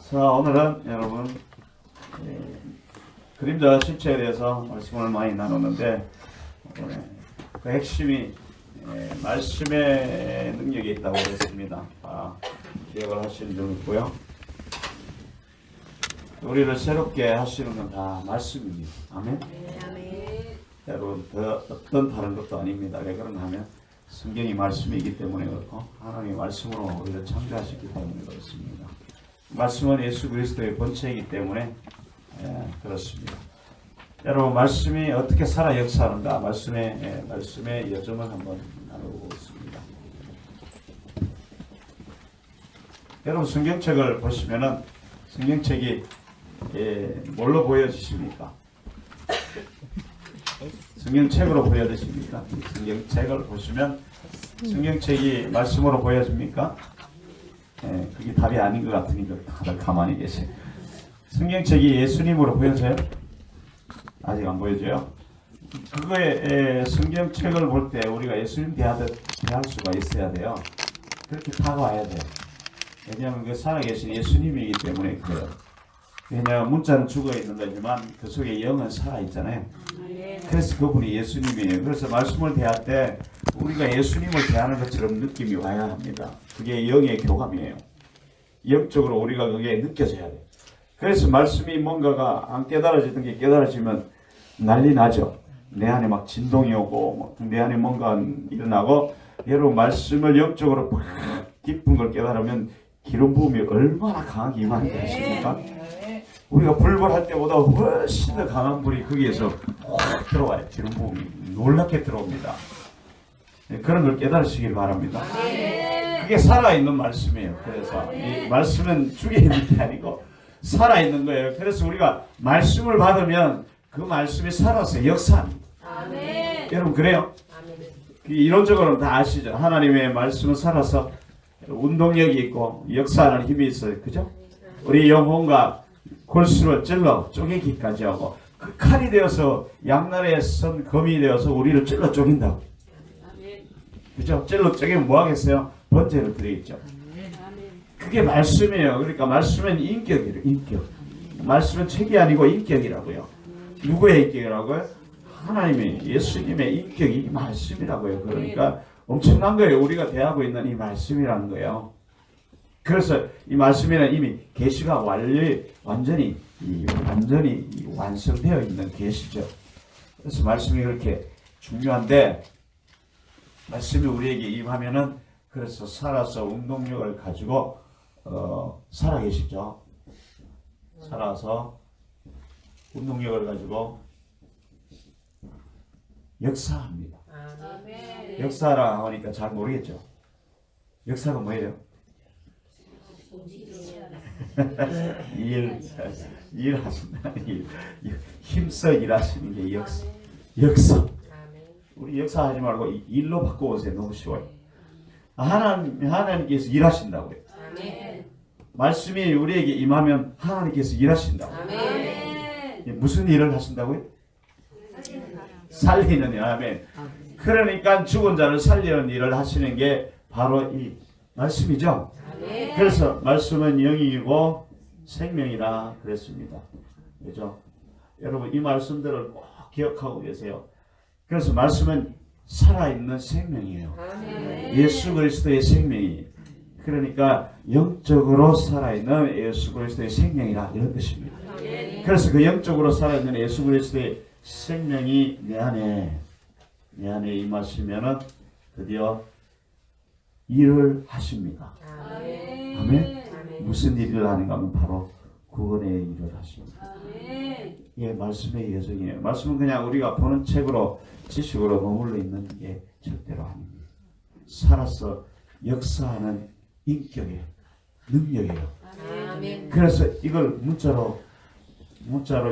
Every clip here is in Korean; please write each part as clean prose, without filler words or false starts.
자, 오늘은 여러분 그림자 실체에 대해서 말씀을 많이 나누는데 그 핵심이 말씀의 능력이 있다고 했습니다. 기억을 하시는 점 있고요. 우리를 새롭게 하시는 건 다 말씀입니다. 아멘. 여러분 어떤 다른 것도 아닙니다. 왜 그런가 하면 성경이 말씀이기 때문에 그렇고 하나님의 말씀으로 우리를 창조하셨기 때문에 그렇습니다. 말씀은 예수 그리스도의 본체이기 때문에 그렇습니다. 여러분 말씀이 어떻게 살아 역사하는가 말씀의 여정을 한번 나눠보겠습니다. 여러분 성경책을 보시면은 성경책이 뭘로 보여지십니까? 성경책으로 보여지십니까? 성경책을 보시면 성경책이 말씀으로 보여집니까? 그게 답이 아닌 것 같으니까 다들 가만히 계세요. 성경책이 예수님으로 보여져요? 아직 안 보여져요? 그거에 성경책을 볼 때 우리가 예수님 대할 수가 있어야 돼요. 그렇게 다가와야 돼요. 왜냐하면 그 살아계신 예수님이기 때문에 그래요. 왜냐하면 문자는 죽어 있는 거지만 그 속에 영은 살아있잖아요. 그래서 그분이 예수님이에요. 그래서 말씀을 대할 때 우리가 예수님을 대하는 것처럼 느낌이 와야 합니다. 그게 영의 교감이에요. 영적으로 우리가 그게 느껴져야 돼요. 그래서 말씀이 뭔가가 안 깨달아지던 게 깨달아지면 난리 나죠. 내 안에 막 진동이 오고 내 안에 뭔가 일어나고 여러분 말씀을 영적으로 깊은 걸 깨달으면 기름 부음이 얼마나 강하게 임하는 게 아십니까? 우리가 불을 할 때보다 훨씬 더 강한 불이 거기에서 확 들어와요. 기름 부음이 놀랍게 들어옵니다. 그런 걸 깨달으시길 바랍니다. 그게 살아있는 말씀이에요. 그래서 이 말씀은 죽어 있는 게 아니고 살아있는 거예요. 그래서 우리가 말씀을 받으면 그 말씀이 살아서 역사합니다. 여러분 그래요? 이론적으로는 다 아시죠? 하나님의 말씀은 살아서 운동력이 있고 역사하는 힘이 있어요. 그죠? 우리 영혼과 골수를 찔러 쪼개기까지 하고 그 칼이 되어서 양날에 선 검이 되어서 우리를 찔러 쪼갠다고. 그죠? 찔러 쪼개면 뭐 하겠어요? 번제를 드리겠죠. 그게 말씀이에요. 그러니까 말씀은 인격이에요. 인격. 말씀은 책이 아니고 인격이라고요. 누구의 인격이라고요? 하나님의 예수님의 인격이 말씀이라고요. 그러니까 엄청난 거예요. 우리가 대하고 있는 이 말씀이라는 거예요. 그래서 이 말씀에는 이미 계시가 완전히 완성되어 있는 계시죠. 그래서 말씀이 그렇게 중요한데 말씀이 우리에게 임하면은 그래서 살아서 운동력을 가지고 살아 계시죠. 살아서 운동력을 가지고 역사합니다. 역사라 하니까 잘 모르겠죠. 역사가 뭐예요? 일하신다. 힘써 일하시는 게 역사. 우리 역사하지 말고 일로 바꿔보세요. 너무 쉬워요. 하나님께서 일하신다고요. 말씀이 우리에게 임하면 하나님께서 일하신다고. 무슨 일을 하신다고요? 살리는 일. 아멘. 그러니까 죽은 자를 살리는 일을 하시는 게 바로 이 말씀이죠. 그래서 말씀은 영이고 생명이라 그랬습니다. 그죠? 여러분 이 말씀들을 꼭 기억하고 계세요. 그래서 말씀은 살아있는 생명이에요. 예수 그리스도의 생명이. 그러니까 영적으로 살아있는 예수 그리스도의 생명이라 이런 뜻입니다. 그래서 그 영적으로 살아있는 예수 그리스도의 생명이 내 안에 임하시면은 드디어 일을 하십니다. 아멘. 무슨 일을 하는가 하면 바로 구원의 일을 하십니다. 이게 말씀의 여정이에요. 말씀은 그냥 우리가 보는 책으로 지식으로 머물러 있는 게 절대로 아닙니다. 살아서 역사하는 인격의 능력이에요. 그래서 이걸 문자로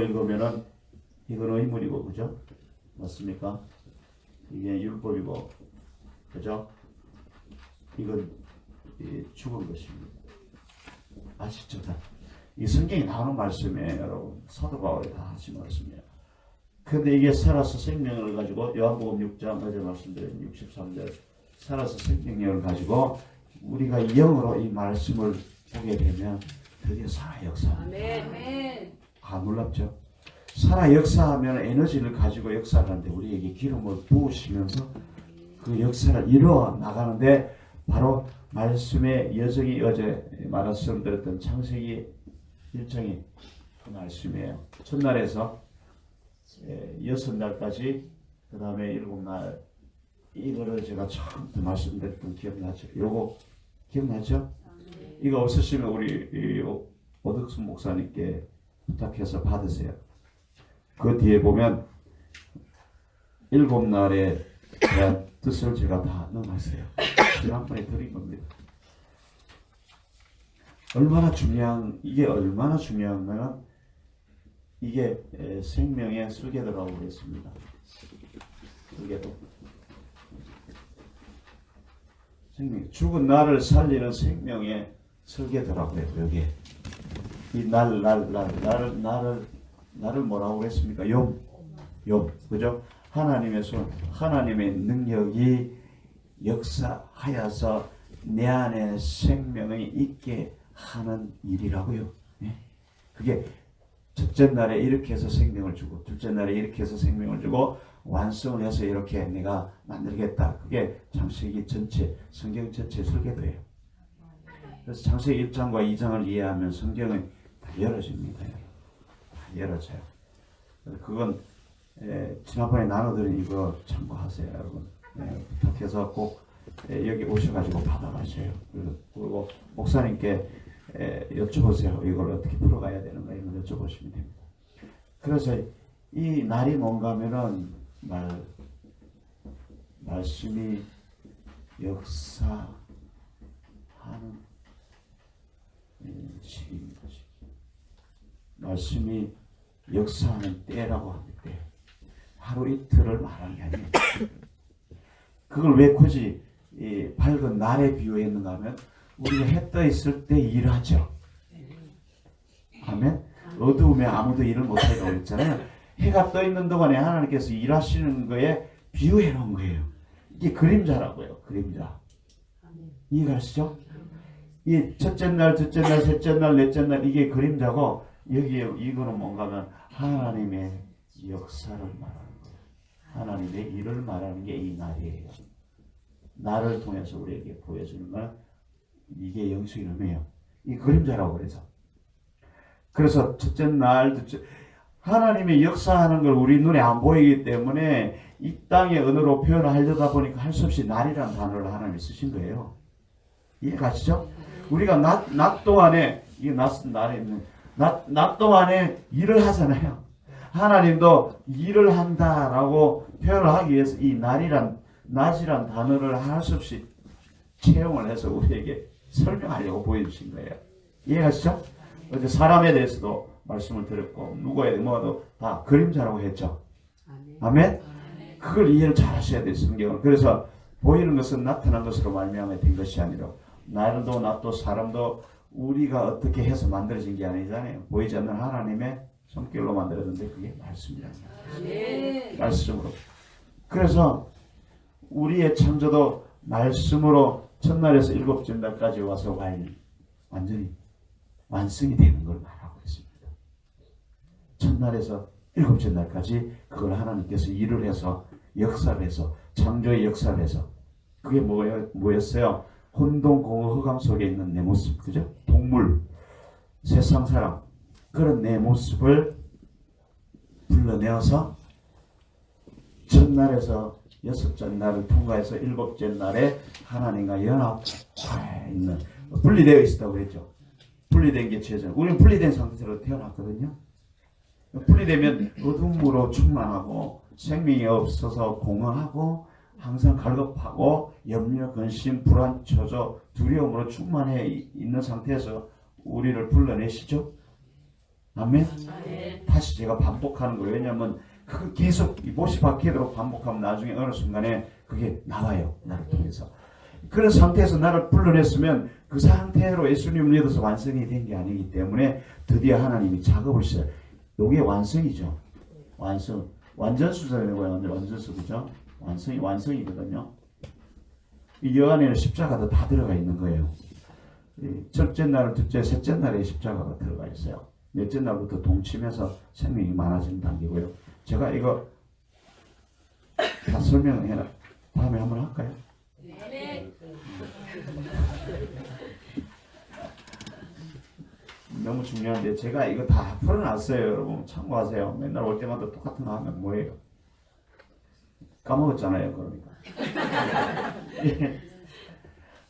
읽으면은 이건 의문이고 그죠? 맞습니까? 이게 율법이고 그죠? 이건 죽은 것입니다. 아시죠? 이 성경에 나오는 말씀이에요. 여러분 사도 바울이 다 하신 말씀이에요. 근데 이게 살아서 생명을 가지고 요한복음 6장 어제 말씀드린 63절 살아서 생명력을 가지고 우리가 영으로 이 말씀을 보게 되면 드디어 살아 역사합니다. 아멘. 아, 놀랍죠? 살아 역사하면 에너지를 가지고 역사를 하는데 우리에게 기름을 부으시면서 그 역사를 이루어 나가는데 바로 말씀의 여정이 어제 말씀드렸던 창세기 일정이 그 말씀이에요. 첫날에서 6날까지 그 다음에 7날 이거를 제가 처음부터 말씀드렸던 기억나죠? 요거 기억나죠? 이거 없으시면 우리 오덕수 목사님께 부탁해서 받으세요. 그 뒤에 보면 7날에 대한 뜻을 제가 다 넣어놨어요. 지난번에 드린 겁니다. 이게 얼마나 중요하면 이게 생명의 설계도라고 그랬습니다. 설계도. 죽은 나를 살리는 생명의 설계도라고 해요. 여기 이 나를 뭐라고 그랬습니까? 용, 그죠? 하나님의 손, 하나님의 능력이 역사하여서 내 안에 생명이 있게 하는 일이라고요. 네? 그게 첫째 날에 이렇게 해서 생명을 주고 둘째 날에 이렇게 해서 생명을 주고 완성을 해서 이렇게 내가 만들겠다. 그게 창세기 전체, 성경 전체 설계도예요. 그래서 창세기 1장과 2장을 이해하면 성경은 다 열어집니다. 다 열어져요. 그건 지난번에 나눠드린 이거 참고하세요, 여러분. 부탁해서 꼭 여기 오셔가지고 받아가세요. 그리고 목사님께 여쭤보세요. 이걸 어떻게 풀어가야 되는가 이런 여쭤보시면 됩니다. 그래서 이 날이 뭔가 하면은 말씀이 역사하는 시기입니다. 말씀이 역사하는 때라고 합니다. 하루 이틀을 말하는 게 아니에요. 그걸 왜 굳이 밝은 날에 비유했는가 하면 우리가 해 떠 있을 때 일하죠. 아멘. 어두움에 아무도 일을 못하다고 했잖아요. 해가 떠 있는 동안에 하나님께서 일하시는 거에 비유해 놓은 거예요. 이게 그림자라고요. 그림자. 이해가시죠? 이 첫째 날, 둘째 날, 셋째 날, 넷째 날 이게 그림자고 여기에 이거는 뭔가 하면 하나님의 역사를 말하는 거예요. 하나님의 일을 말하는 게 이 날이에요. 나를 통해서 우리에게 보여주는 건 이게 영적 이름이에요. 이 그림자라고 그래서 첫째 날, 둘째 하나님의 역사하는 걸 우리 눈에 안 보이기 때문에 이 땅의 언어로 표현을 하려다 보니까 할 수 없이 날이라는 단어를 하나님이 쓰신 거예요. 이해가시죠? 우리가 낮 동안에 이게 날에 있는 낮 동안에 일을 하잖아요. 하나님도 일을 한다라고 표현을 하기 위해서 이 낮이란 단어를 할 수 없이 채용을 해서 우리에게 설명하려고 보여주신 거예요. 이해가시죠? 어제 사람에 대해서도 말씀을 드렸고 누구에 뭐도 다 그림자라고 했죠. 아멘? 그걸 이해를 잘 하셔야 돼요. 성경은. 그래서 보이는 것은 나타난 것으로 말미암아 된 것이 아니라 날도 낮도 사람도 우리가 어떻게 해서 만들어진 게 아니잖아요. 보이지 않는 하나님의 손길로 만들어졌는데 그게 말씀이랍니다. 말씀으로. 그래서 우리의 창조도 말씀으로 첫날에서 일곱째 날까지 와서 완전히 완성이 되는 걸 말하고 있습니다. 첫날에서 일곱째 날까지 그걸 하나님께서 일을 해서 역사를 해서 창조의 역사를 해서 그게 뭐였어요? 혼돈공허 흑암 속에 있는 내 모습, 그죠? 동물, 세상 사람 그런 내 모습을 불러내어서 첫날에서 여섯째 날을 통과해서 일곱째 날에 하나님과 연합해 있는 분리되어 있었다고 그랬죠. 분리된 게 죄죠. 우리는 분리된 상태로 태어났거든요. 분리되면 어둠으로 충만하고 생명이 없어서 공허하고 항상 갈급하고 염려, 근심, 불안, 초조, 두려움으로 충만해 있는 상태에서 우리를 불러내시죠. 아멘. 다시 제가 반복하는 거예요. 왜냐하면 그 계속 못이 박히도록 반복하면 나중에 어느 순간에 그게 나와요. 나를 통해서. 그런 상태에서 나를 불러냈으면 그 상태로 예수님을 믿어서 완성이 된 게 아니기 때문에 드디어 하나님이 작업을 시작. 이게 완성이죠. 완성. 완전수잖아요. 완전수 그죠? 완성이거든요. 이 여 안에는 십자가도 다 들어가 있는 거예요. 첫째 날, 둘째, 셋째 날에 십자가가 들어가 있어요. 넷째 날부터 동치면서 생명이 많아지는 단계고요. 제가 이거 다 설명해 다음에 한번 할까요? 네. 너무 중요한데 제가 이거 다 풀어놨어요. 여러분 참고하세요. 맨날 올 때마다 똑같은 거 하면 뭐예요? 까먹었잖아요. 그러니까 예.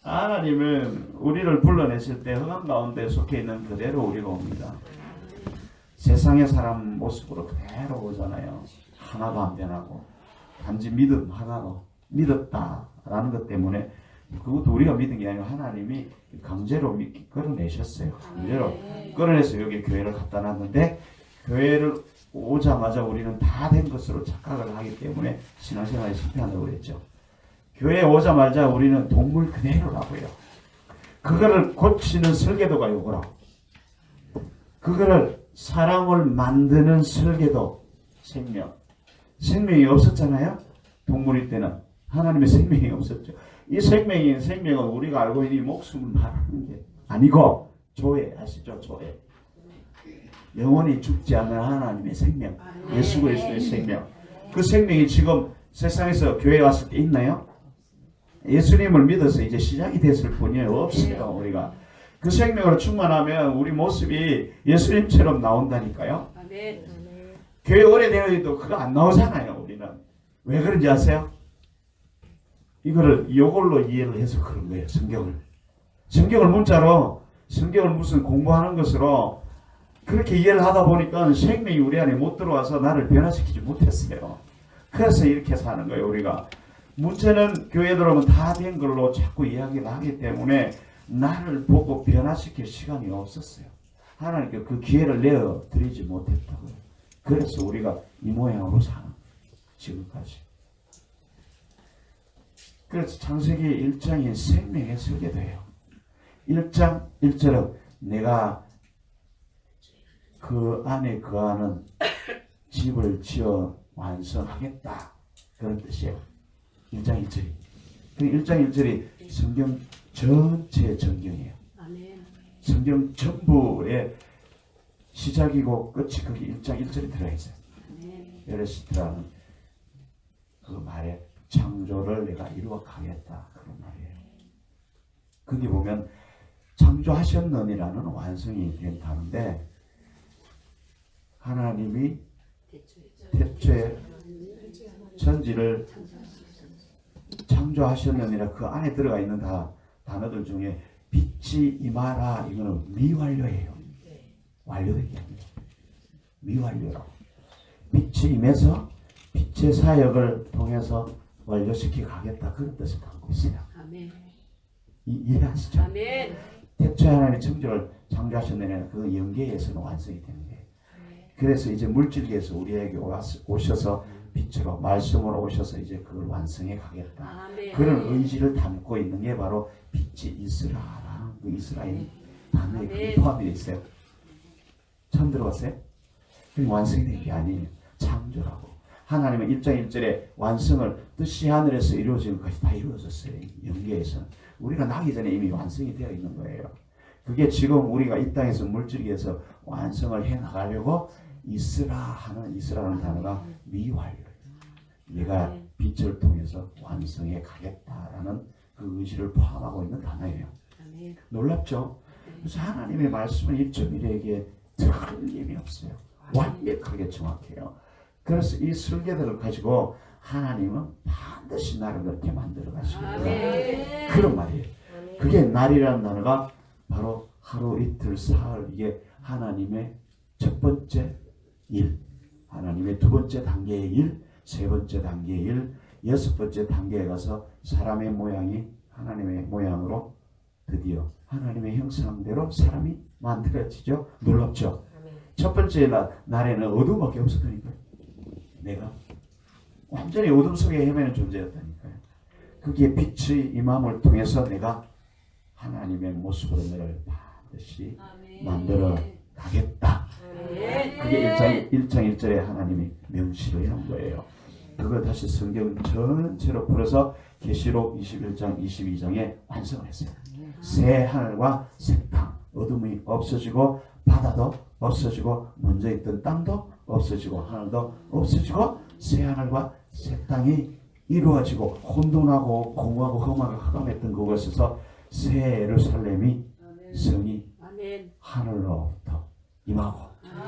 하나님은 우리를 불러내실 때 흑암 가운데 속해 있는 그대로 우리가 옵니다. 세상의 사람 모습으로 그대로 오잖아요. 하나도 안 변하고 단지 믿음 하나로 믿었다라는 것 때문에, 그것도 우리가 믿은 게 아니고 하나님이 강제로 끌어내셨어요. 강제로 끌어내서 여기 교회를 갖다 놨는데, 교회를 오자마자 우리는 다 된 것으로 착각을 하기 때문에 신앙생활에 실패한다고 그랬죠. 교회에 오자마자 우리는 동물 그대로라고요. 그거를 고치는 설계도가 요거라고. 그거를 사람을 만드는 설계도, 생명이 없었잖아요. 동물일 때는 하나님의 생명이 없었죠. 이 생명은 우리가 알고 있는 이 목숨을 말하는 게 아니고 조회 아시죠? 조회. 영원히 죽지 않는 하나님의 생명, 예수 그리스도의 생명. 그 생명이 지금 세상에서 교회에 왔을 때 있나요? 예수님을 믿어서 이제 시작이 됐을 뿐이에요. 없어요. 우리가 그 생명으로 충만하면 우리 모습이 예수님처럼 나온다니까요. 교회 오래되어도 그거 안 나오잖아요. 우리는 왜 그런지 아세요? 이걸로 이해를 해서 그런 거예요. 성경을 문자로, 성경을 무슨 공부하는 것으로 그렇게 이해를 하다 보니까 생명이 우리 안에 못 들어와서 나를 변화시키지 못했어요. 그래서 이렇게 사는 거예요. 우리가 문제는 교회 들어오면 다 된 걸로 자꾸 이야기를 하기 때문에 나를 보고 변화시킬 시간이 없었어요. 하나님께 그 기회를 내어드리지 못했다고요. 그래서 우리가 이 모양으로 사는 지금까지. 그래서 창세기 1장이 생명의 설계도예요. 1장 1절은 내가 그 안에 거하는 집을 지어 완성하겠다, 그런 뜻이에요. 1장 1절이. 그 1장 1절이 성경 전체의 전경이에요. 성경 전부의 시작이고 끝이 거기 1장 1절에 들어있어요. 베레시트라는 그 말에 창조를 내가 이루어 가겠다, 그런 말이에요. 거기 보면 창조하셨느니라는 완성이 된 단어인데, 하나님이 태초에 천지를 창조하셨느니라 그 안에 들어가 있는 단어들 중에 빛이 임하라, 이거는 미완료예요. 완료된 게 아니에요. 미완료라고. 빛이 임해서 빛의 사역을 통해서 완료시키 가겠다, 그런 뜻을 담고 있어요. 이해하시죠? 태초에 하나님의 창조를 창조하셨느니라 그 영계에서는 완성이 되는 거예요. 그래서 이제 물질계에서 우리에게 오셔서 빛으로 말씀으로 오셔서 이제 그걸 완성해 가겠다. 그런 의지를 담고 있는 게 바로 빛이 있으라라는 그 이스라엘 단어에 그게 포함되어 있어요. 처음 들어봤어요? 그게 완성이 된 게 아니에요. 창조라고. 하나님은 1장 1절에 완성을 뜻이 하늘에서 이루어지는 것이 다 이루어졌어요. 영계에서는. 우리가 나기 전에 이미 완성이 되어 있는 거예요. 그게 지금 우리가 이 땅에서 물질계에서 완성을 해 나가려고 이스라라는 단어가 미완료예요. 내가 빛을 통해서 완성해 가겠다라는 그 의지를 포함하고 있는 단어예요. 놀랍죠? 그래서 하나님의 말씀은 1.1에게 틀림이 없어요. 완벽하게 정확해요. 그래서 이 설계들을 가지고 하나님은 반드시 나를 그렇게 만들어 가십니다. 그런 말이에요. 그게 날이라는 단어가 바로 하루, 이틀, 사흘, 이게 하나님의 첫 번째 일, 하나님의 두 번째 단계의 일, 세 번째 단계의 일, 여섯 번째 단계에 가서 사람의 모양이 하나님의 모양으로 드디어 하나님의 형상대로 사람이 만들어지죠. 놀랍죠. 첫 번째 날에는 어둠밖에 없었다니까요. 내가 완전히 어둠 속에 헤매는 존재였다니까요. 그게 빛의 임함을 통해서 내가 하나님의 모습으로 너를 반드시 만들어 가겠다. 그게 1장 1절에 하나님이 명시를 한 거예요. 그걸 다시 성경 전체로 풀어서 계시록 21장 22장에 완성을 했어요. 새 하늘과 새 땅, 어둠이 없어지고 바다도 없어지고 먼저 있던 땅도 없어지고 하늘도 없어지고 새 하늘과 새 땅이 이루어지고 혼돈하고 공허하고 험하고 흑암했던 그곳에서 새 예루살렘이 성이 하늘로부터 임하고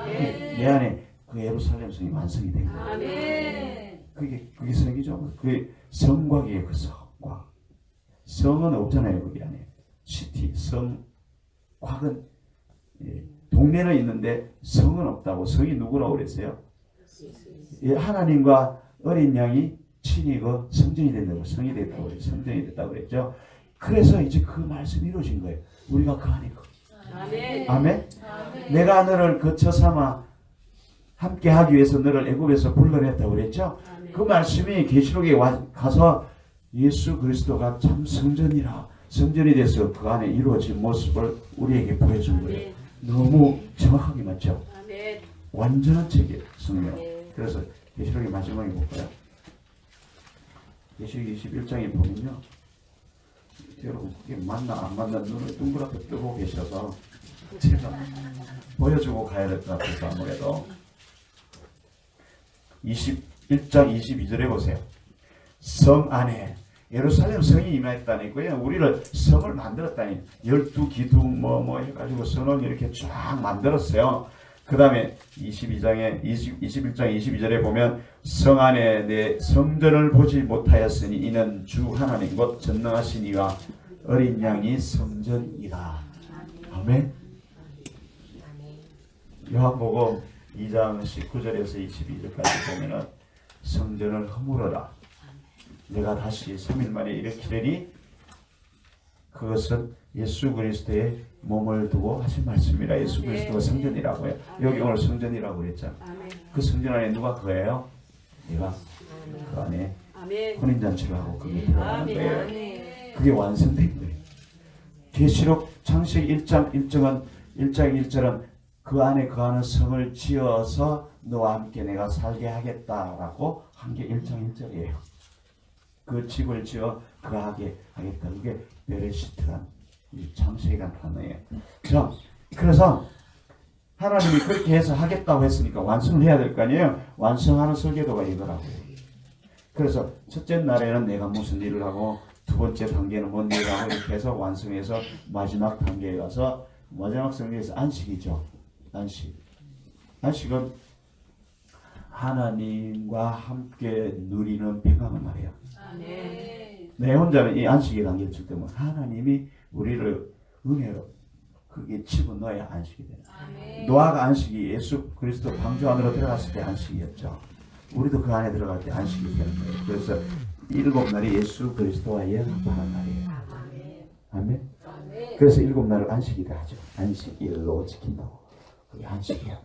내 안에 그 예루살렘 성이 완성이 된 거예요. 그게 성이죠. 그게 성과 기의 그 성과. 성은 없잖아요. 거기 안에 시티, 성, 곽은 동네는 있는데 성은 없다고. 성이 누구라고 그랬어요? 하나님과 어린 양이 친히 그 성전이 된다고, 성이 됐다고 그랬죠. 성전이 됐다고 그랬죠. 그래서 이제 그 말씀이 이루어진 거예요. 우리가 그 안에 아멘. 아멘. 내가 너를 거처 삼아 함께 하기 위해서 너를 애굽에서 불러냈다고 그랬죠. 그 말씀이 계시록에 가서 예수 그리스도가 참 성전이라, 성전이 돼서 그 안에 이루어진 모습을 우리에게 보여준 거예요. 너무 정확하게 맞죠. 완전한 책이에요, 성경. 그래서 계시록의 마지막에 볼까요? 계시록 21장에 보면요, 여러분 그게 맞나 안 맞나 눈을 동그랗게 뜨고 계셔서 제가 보여주고 가야 될 것 같아서 아무래도 21장 22절에 보세요. 성 안에 예루살렘 성이 임했다니까요. 우리를 성을 만들었다니. 12기둥 뭐 해가지고 성을 이렇게 쫙 만들었어요. 그 다음에 21장 22절에 보면 성 안에 내 성전을 보지 못하였으니 이는 주 하나님 곧 전능하신 이와 어린 양이 성전이라. 아멘. 요한복음 2장 19절에서 22절까지 보면은 성전을 허물어라. 내가 다시 3일 만에 일으키리니 그것은 예수 그리스도의 몸을 두고 하신 말씀이라. 예수 그리스도가 성전이라고요. 여기 오늘 성전이라고 그랬잖아. 그 성전 안에 누가 그거예요? 내가 그 안에 혼인잔치를 하고 그게 들어가는 거예요. 그게 완성된 거예요. 계시록 창세기 1장 1절은 그 안에 거하는 성을 지어서 너와 함께 내가 살게 하겠다라고 한 게 1장 1절이에요. 그 집을 지어 거하게 하겠다. 그게 베레시트란 창세기란 단어예요. 자, 그래서 하나님이 그렇게 해서 하겠다고 했으니까 완성을 해야 될 거 아니에요. 완성하는 설계도가 이거라고요. 그래서 첫째 날에는 내가 무슨 일을 하고 두 번째 단계는 뭔 일을 하고 이렇게 해서 완성해서 마지막 단계에 가서 마지막 단계에서 안식이죠. 안식은 하나님과 함께 누리는 평강을 말해요. 내 혼자는 이 안식의 단계를 칠 때면 하나님이 우리를 은혜로 그게 집어넣어야 안식이 돼요. 노아가 안식이 예수 그리스도 방주 안으로 들어갔을 때 안식이었죠. 우리도 그 안에 들어갈 때 안식이 되는 거예요. 그래서 7날이 예수 그리스도와 연합하는 날이에요. 아멘. 그래서 7날을 안식이라 하죠. 안식일로 지킨다고. 그게 안식이야.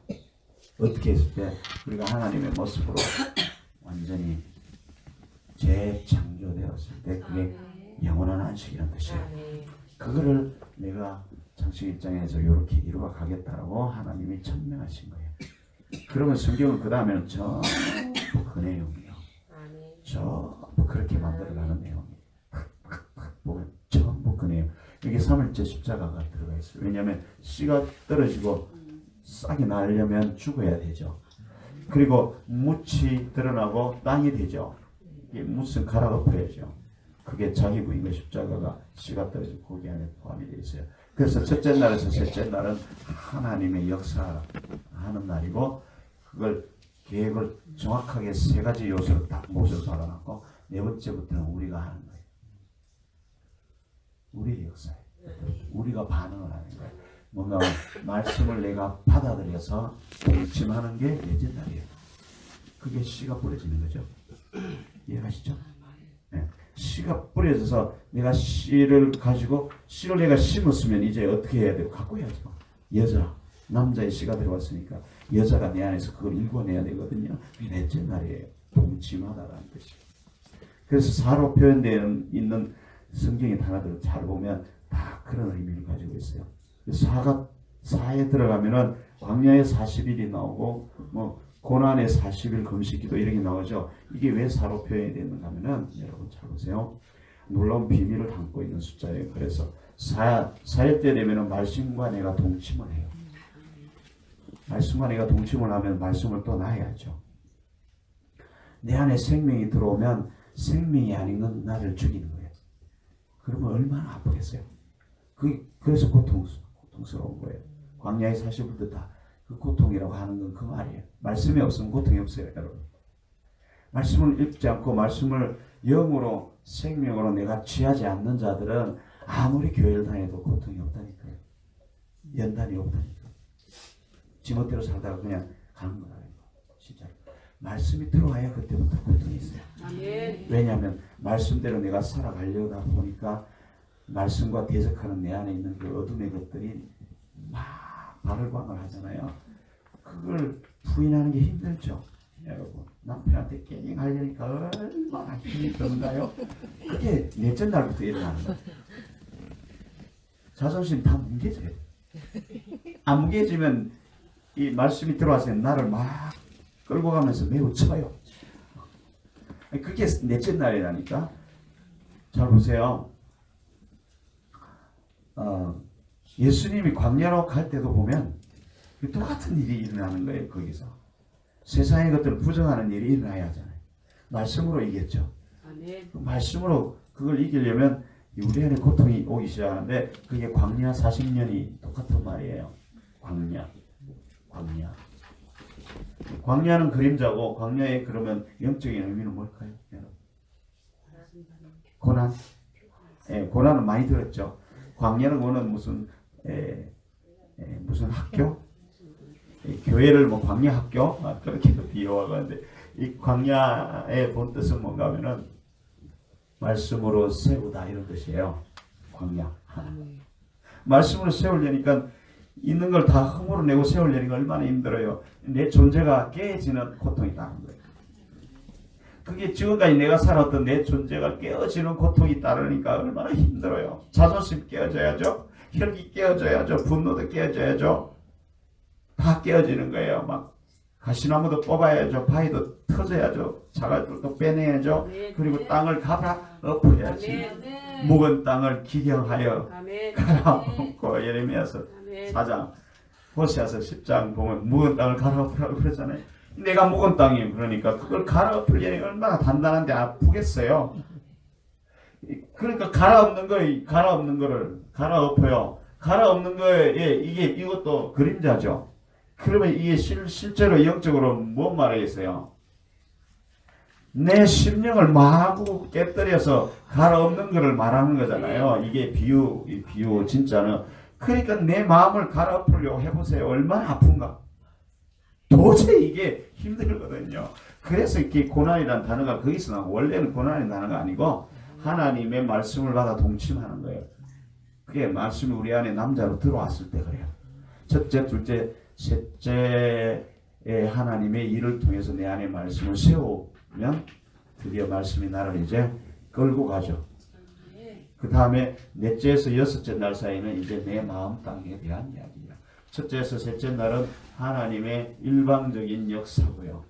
어떻게 했을 때 우리가 하나님의 모습으로 완전히 재창조되었을 때 그게 영원한 안식이라는 뜻이에요. 그거를 내가 창세기 1장에서 이렇게 이루어 가겠다라고 하나님이 천명하신 거예요. 그러면 성경은 그 다음에는 전부 그 내용이에요. 전부 그렇게 만들어가는 내용이에요. 보면 전부 그 내용. 여기 3일째 십자가가 들어가 있어요. 왜냐하면 씨가 떨어지고 싹이 나려면 죽어야 되죠. 그리고 묻이 드러나고 땅이 되죠. 무슨 갈아엎어야죠. 그게 자기 부인의 십자가가 씨가 떨어지고 거기 안에 포함이 되어 있어요. 그래서 첫째 날에서 셋째 날은 하나님의 역사하는 날이고 그걸 계획을 정확하게 세 가지 요소로 딱 못을 박아놨고 네 번째부터는 우리가 하는 거예요. 우리의 역사예요. 우리가 반응을 하는 거예요. 뭔가 말씀을 내가 받아들여서 동침하는 게 넷째 날이에요. 그게 씨가 뿌려지는 거죠. 이해가시죠? 네. 씨가 뿌려져서 내가 씨를 가지고 씨를 내가 심었으면 이제 어떻게 해야 돼요? 갖고 해야죠. 여자, 남자의 씨가 들어왔으니까 여자가 내 안에서 그걸 읽어내야 되거든요. 그게 넷째 날이에요. 동침하다라는 뜻이에요. 그래서 사로 표현되어 있는 성경의 단어들을 잘 보면 다 그런 의미를 가지고 있어요. 사에 들어가면은 광야에 40일이 나오고 뭐 고난의 40일 금식기도 이런 게 나오죠. 이게 왜 사로 표현이 되는가 하면은 여러분 잘 보세요. 놀라운 비밀을 담고 있는 숫자예요. 그래서 사일 때 되면 말씀과 내가 동침을 해요. 말씀과 내가 동침을 하면 말씀을 또 놔야죠. 내 안에 생명이 들어오면 생명이 아닌 건 나를 죽이는 거예요. 그러면 얼마나 아프겠어요. 그래서 고통스러운 거예요. 광야의 40일도 다 그 고통이라고 하는 건 그 말이에요. 말씀이 없으면 고통이 없어요, 여러분. 말씀을 읽지 않고 말씀을 영으로 생명으로 내가 취하지 않는 자들은 아무리 교회를 다녀도 고통이 없다니까요. 연단이 없다니까요. 지멋대로 살다가 그냥 가는 거예요. 진짜로. 말씀이 들어와야 그때부터 고통이 있어요. 아멘. 왜냐하면 말씀대로 내가 살아가려다 보니까 말씀과 대적하는 내 안에 있는 그 어둠의 것들이 막 발을광을 하잖아요. 그걸 부인하는 게 힘들죠. 여러분, 남편한테 깽깽하려니까 얼마나 힘이 드는가요? 그게 넷째 날부터 일어나는 거예요. 자존심 다 뭉개져요. 안 뭉개지면 이 말씀이 들어와서 나를 막 끌고 가면서 매우 쳐요. 그게 넷째 날이라니까. 잘 보세요. 예수님이 광야로 갈 때도 보면 똑같은 일이 일어나는 거예요. 거기서 세상의 것들을 부정하는 일이 일어나야 하잖아요. 말씀으로 이겼죠. 아멘. 말씀으로 그걸 이기려면 우리 안에 고통이 오기 시작하는데 그게 광야 40년이 똑같은 말이에요. 광야는 그림자고 광야에 그러면 영적인 의미는 뭘까요? 고난. 고난은 많이 들었죠. 광야는 거는 무슨 학교? 교회를 뭐 광야 학교? 그렇게도 비유하는데 이 광야의 본 뜻은 뭔가 하면은 말씀으로 세우다 이런 뜻이에요. 광야. 말씀으로 세우려니까 있는 걸 다 흠으로 내고 세우려니까 얼마나 힘들어요. 내 존재가 깨지는 고통이 따른 거예요. 그게 지금까지 내가 살았던 내 존재가 깨어지는 고통이 따르니까 얼마나 힘들어요. 자존심 깨어져야죠. 혈기 깨어져야죠. 분노도 깨어져야죠. 다 깨어지는 거예요. 막 가시나무도 뽑아야죠. 바위도 터져야죠. 자갈들도 빼내야죠. 그리고 땅을 갈아 엎어야지. 묵은 땅을 기경하여 갈아엎고 예레미야서 4장 호세아서 10장 보면 묵은 땅을 갈아엎으라고 그러잖아요. 내가 묵은 땅이에요. 그러니까 그걸 갈아엎으려니 얼마나 단단한데 아프겠어요. 그러니까 갈아엎는 거를 갈아엎어요. 갈아엎는 거에 이것도 그림자죠. 그러면 이게 실제로 영적으로 뭔 말이겠어요? 내 심령을 마구 깨뜨려서 갈아엎는 거를 말하는 거잖아요. 이게 비유 진짜는. 그러니까 내 마음을 갈아엎으려고 해보세요. 얼마나 아픈가. 도저히 이게 힘들거든요. 그래서 이렇게 고난이라는 단어가 거기서 나오고 원래는 고난이라는 단어가 아니고 하나님의 말씀을 받아 동침하는 거예요. 그게 말씀이 우리 안에 남자로 들어왔을 때 그래요. 첫째, 둘째, 셋째에 하나님의 일을 통해서 내 안에 말씀을 세우면 드디어 말씀이 나를 이제 끌고 가죠. 그 다음에 넷째에서 여섯째 날 사이는 이제 내 마음 땅에 대한 이야기예요. 첫째에서 셋째 날은 하나님의 일방적인 역사고요.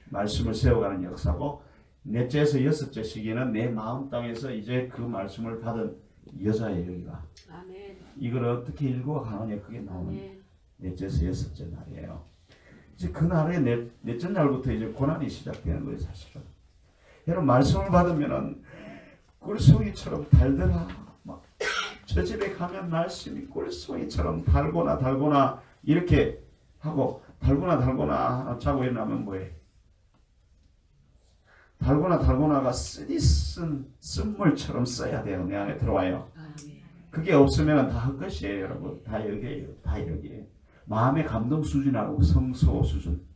말씀을 세워가는 역사고, 넷째에서 여섯째 시기는 내 마음 땅에서 이제 그 말씀을 받은 여자의 여기가. 아멘. 이걸 어떻게 읽고 가느냐 그게 나오는 넷째에서 여섯째 날이에요. 이제 그 날에 넷째 날부터 이제 고난이 시작되는 거예요, 사실은. 여러분 말씀을 받으면은 꿀송이처럼 달더라. 막 저 집에 가면 말씀이 꿀송이처럼 달고나 이렇게 하고 달고나 자고 일어나면 뭐해? 달고나가 쓴 물처럼 써야 돼요. 내 안에 들어와요. 그게 없으면 다 헛것이에요, 여러분. 다 여기에요. 마음의 감동 수준하고 성소 수준.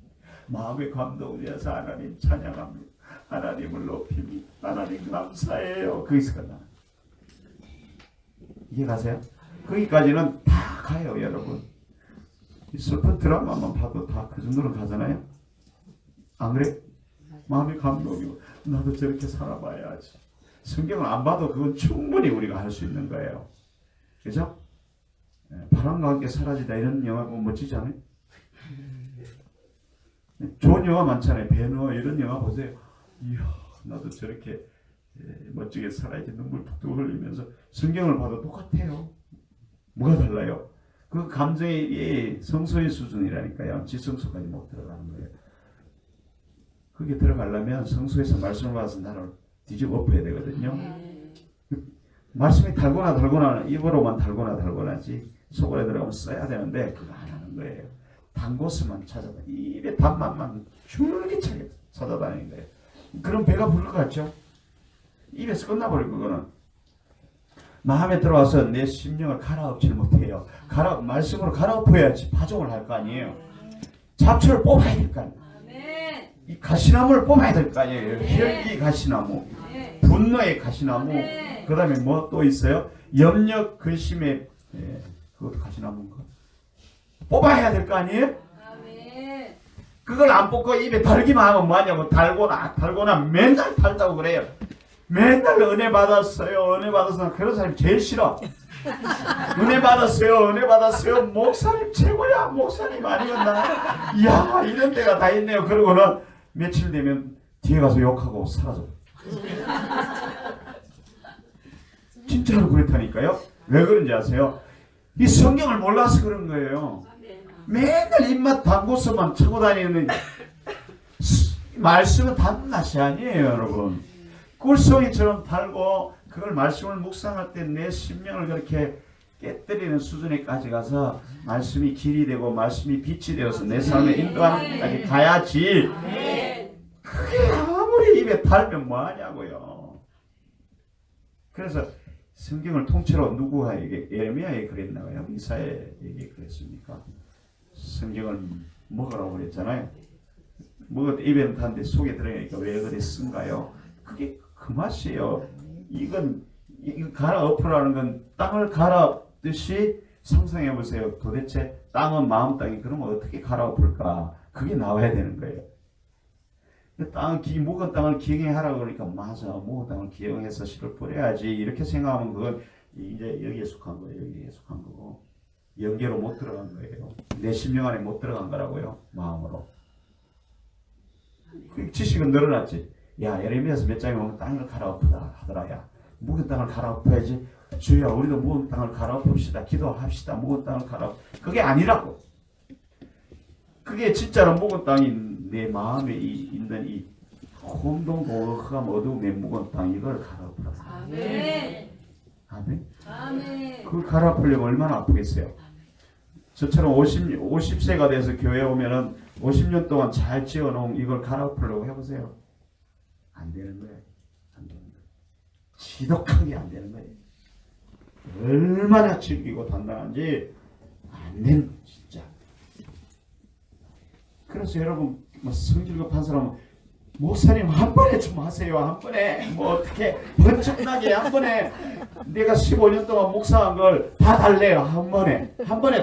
마음의 감동을 위해서 하나님 찬양합니다. 하나님을 높입니다. 하나님 감사해요. 거기서 끝나. 이해가세요? 거기까지는 다 가요, 여러분. 슬픈 드라마만 봐도 다 그 정도로 가잖아요. 안 그래? 마음의 감동이고 나도 저렇게 살아봐야지. 성경을 안 봐도 그건 충분히 우리가 할 수 있는 거예요. 그죠? 바람과 함께 사라지다 이런 영화 보면 멋지지 않아요? 좋은 영화 많잖아요. 배너 이런 영화 보세요. 이야, 나도 저렇게 멋지게 살아야지 눈물 툭툭 흘리면서 성경을 봐도 똑같아요. 뭐가 달라요? 그 감정의 성소의 수준이라니까요. 지성소까지 못 들어가는 거예요. 그게 들어가려면 성소에서 말씀을 받아서 나를 뒤집어 엎어야 되거든요. 말씀이 달고나 입으로만 달고나지 속으로 들어가면 써야 되는데 그거 안 하는 거예요. 단 곳만 찾아다니 입에 단맛만 줄기차게 찾아다니는 거예요. 그럼 배가 부를 것 같죠? 입에서 끝나버릴 그거는. 마음에 들어와서 내 심령을 갈아엎지를 못해요. 말씀으로 갈아엎어야지 파종을 할 거 아니에요. 잡초를 뽑아야 될 거 아니에요. 이 가시나무를 뽑아야 될 거 아니에요. 혈기 가시나무, 분노의 가시나무, 그 다음에 뭐 또 있어요? 염력 근심의 그것도 가시나무인가? 뽑아야 될 거 아니에요? 그걸 안 뽑고 입에 달기만 하면 뭐하냐고. 달고나 맨날 달다고 그래요. 맨날 은혜 받았어요. 은혜 받았어요. 그런 사람이 제일 싫어. 은혜 받았어요. 목사님 최고야. 목사님 아니면 나. 이야, 이런 데가 다 있네요. 그러고는 며칠 되면 뒤에 가서 욕하고 사라져. 진짜로 그렇다니까요. 왜 그런지 아세요? 이 성경을 몰라서 그런 거예요. 맨날 입맛 담고서만 차고 다니는 말씀은 단맛이 아니에요, 여러분. 꿀송이처럼 달고 그걸 말씀을 묵상할 때 내 심령을 그렇게 깨뜨리는 수준에까지 가서 말씀이 길이 되고 말씀이 빛이 되어서 내 삶에 인도하는 데까지 가야지. 그게 아무리 입에 달면 뭐하냐고요. 그래서 성경을 통째로 누구가 예레미야에 그랬나요? 이사야에게 그랬습니까? 성경을 먹으라고 그랬잖아요. 먹을 때 입에는 타는데 속에 들어가니까 왜 그랬은가요? 그게 그 맛이에요. 이거 갈아엎으라는 건 땅을 갈아엎듯이 상상해 보세요. 도대체 땅은 마음 땅이 그러면 어떻게 갈아엎을까? 그게 나와야 되는 거예요. 묵은 땅을 기경하라고 그러니까 맞아. 묵은 땅을 기경해서 씨를 뿌려야지. 이렇게 생각하면 그건 이제 여기에 속한 거예요. 여기에 속한 거고. 영계로 못 들어간 거예요. 내 심령 안에 못 들어간 거라고요. 마음으로. 그 지식은 늘어났지. 야, 예레미야서 몇 장에 보면 땅을 갈아엎으다 하더라. 야, 묵은 땅을 갈아엎어야지. 주여, 우리도 묵은 땅을 갈아엎읍시다. 기도합시다. 묵은 땅을 그게 아니라고. 그게 진짜로 묵은 땅인 내 마음에 있는 이 혼동고혹함 어두움의 묵은 땅 이걸 갈아엎으라. 아멘. 아멘. 아멘. 그걸 갈아엎으려면 얼마나 아프겠어요. 저처럼 50세가 돼서 교회에 오면은 50년 동안 잘 지어놓은 이걸 갈아엎으려고 해보세요. 안 되는 거예요. 안 되는 거예요. 지독하게 안 되는 거예요. 얼마나 즐기고 단단한지 안 되는 거예요, 진짜. 그래서 여러분 성질 급한 사람은 목사님 한 번에 좀 하세요. 한 번에 뭐 어떻게 번쩍나게 한 번에 내가 15년 동안 묵상한 걸 다 달래요. 한 번에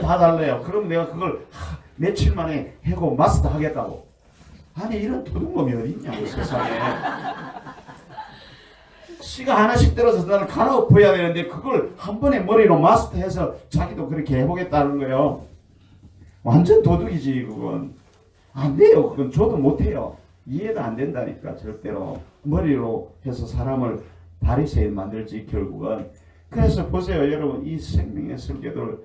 다 달래요. 그럼 내가 그걸 며칠 만에 해고 마스터 하겠다고. 아니 이런 도둑놈이 어디 있냐고 세상에. 씨가 하나씩 들어서 나를 갈아엎어야 되는데 그걸 한 번에 머리로 마스터해서 자기도 그렇게 해보겠다는 거예요. 완전 도둑이지 그건. 안 돼요. 그건 저도 못해요. 이해가 안 된다니까 절대로. 머리로 해서 사람을 바리새인 만들지 결국은. 그래서 보세요 여러분, 이 생명의 설교들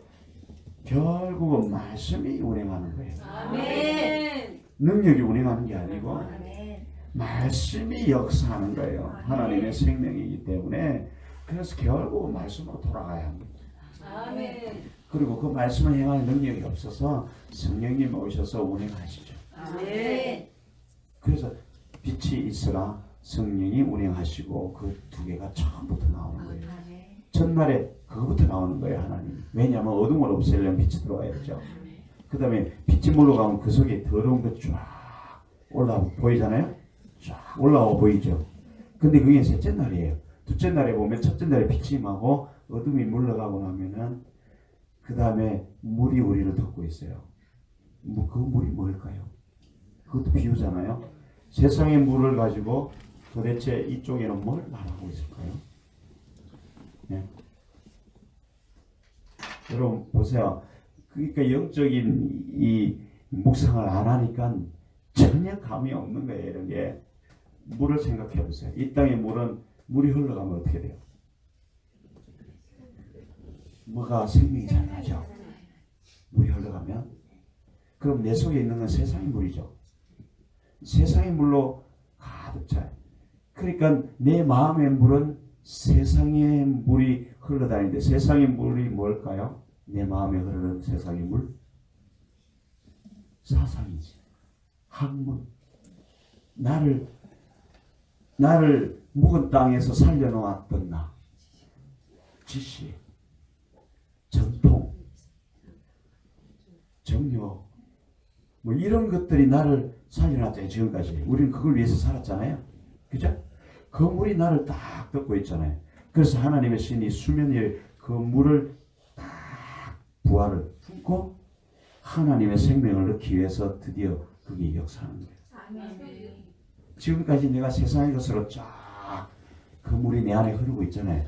결국은 말씀이 운행하는 거예요. 아멘. 능력이 운행하는 게 아니고 아멘. 말씀이 역사하는 거예요. 하나님의 생명이기 때문에. 그래서 결국은 말씀으로 돌아가야 합니다. 아멘. 그리고 그 말씀을 행할 능력이 없어서 성령님 오셔서 운행하시죠. 아멘. 그래서 빛이 있으라 성령이 운행하시고 그 두 개가 처음부터 나오는 거예요. 첫날에 그거부터 나오는 거예요. 하나님. 왜냐하면 어둠을 없애려면 빛이 들어와야죠. 그 다음에 빛이 물러가면 그 속에 더러운 거 쫙 올라와 보이잖아요. 쫙 올라와 보이죠. 근데 그게 셋째 날이에요. 둘째 날에 보면 첫째 날에 빛이 임하고 어둠이 물러가고 나면은 그 다음에 물이 우리를 덮고 있어요. 그 물이 뭘까요? 그것도 비유잖아요. 세상의 물을 가지고 도대체 이쪽에는 뭘 말하고 있을까요? 네. 여러분 보세요. 그러니까 영적인 이 묵상을 안 하니까 전혀 감이 없는 거예요. 이런 게. 물을 생각해 보세요. 이 땅의 물은 물이 흘러가면 어떻게 돼요? 뭐가 생명이 잘 나죠. 물이 흘러가면 그럼 내 속에 있는 건 세상의 물이죠. 세상의 물로 가득 차요. 그러니까 내 마음의 물은 세상의 물이 흘러다니는데 세상의 물이 뭘까요? 내 마음에 흐르는 세상의 물? 사상이지. 학문. 나를 묵은 땅에서 살려놓았던 나. 지시. 전통. 정력. 뭐 이런 것들이 나를 살려놨잖아요. 지금까지. 우리는 그걸 위해서 살았잖아요. 그죠? 그 물이 나를 딱 덮고 있잖아요. 그래서 하나님의 신이 수면 위에 그 물을 딱 부활을 품고 하나님의 생명을 넣기 위해서 드디어 그게 역사하는 거예요. 지금까지 내가 세상의 것으로 쫙 그 물이 내 안에 흐르고 있잖아요.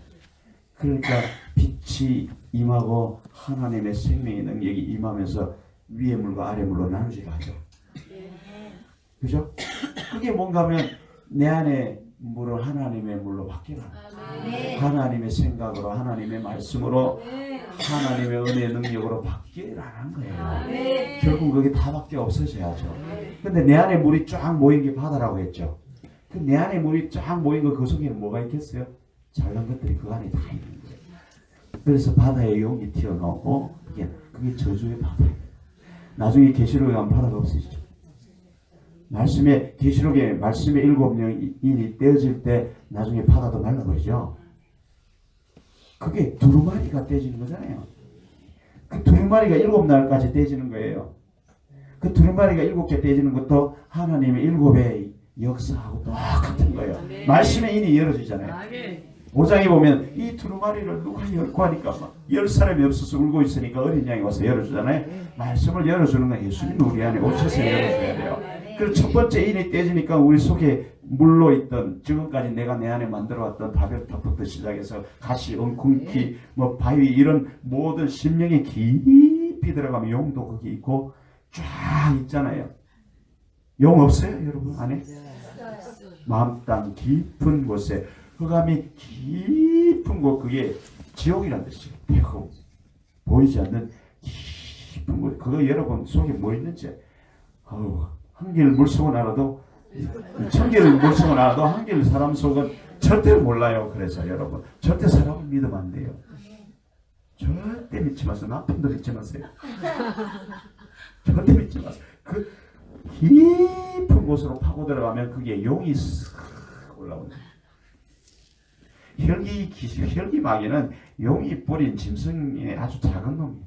그러니까 빛이 임하고 하나님의 생명의 능력이 임하면서 위의 물과 아래 물로 나누지가 하죠. 그죠? 그게 뭔가 하면 내 안에 물을 하나님의 물로 바뀌라. 하나님의 생각으로 하나님의 말씀으로 하나님의 은혜의 능력으로 바뀌라는 거예요. 결국 그게 다 밖에 없어져야죠. 근데 내 안에 물이 쫙 모인 게 바다라고 했죠. 그 내 안에 물이 쫙 모인 거 그 속에는 뭐가 있겠어요? 잘난 것들이 그 안에 다 있는 거예요. 그래서 바다에 용이 튀어나오고 그게 저주의 바다예요. 나중에 계시록에 가면 바다가 없어지죠. 말씀에 계시록에 말씀의 7명이 떼어질 때 나중에 바다도 말라버리죠. 그게 두루마리가 떼지는 거잖아요. 그 두루마리가 7날까지 떼지는 거예요. 그 두루마리가 7개 떼지는 것도 하나님의 7의 역사하고 똑같은 거예요. 말씀의 인이 열어지잖아요. 5장에 보면 이 두루마리를 누가 열고 하니까 막 10사람이 없어서 울고 있으니까 어린 양이 와서 열어주잖아요. 말씀을 열어주는 건 예수님이 우리 안에 오셔서 열어줘야 돼요. 그리고 첫 번째 인이 떼지니까 우리 속에 물로 있던 지금까지 내가 내 안에 만들어왔던 다별탑부터 시작해서 가시, 엉쿵키, 뭐 바위 이런 모든 심령에 깊이 들어가면 용도 거기 있고 쫙 있잖아요. 용 없어요 여러분 안에? 마음 땅 깊은 곳에 흑암이 깊은 곳 그게 지옥이란 뜻이에요. 배고 보이지 않는 깊은 곳 그거 여러분 속에 뭐 있는지 한 길 물속은 알아도 천 길 물속은 알아도 한 길 사람 속은 절대로 몰라요. 그래서 여러분 절대 사람을 믿으면 안 돼요. 절대 믿지 마세요. 남편도 믿지 마세요. 절대 믿지 마세요. 그 깊은 곳으로 파고 들어가면 그게 용이 싹 올라온다. 혈기마귀는 용이 뿌린 짐승의 아주 작은 놈이에요.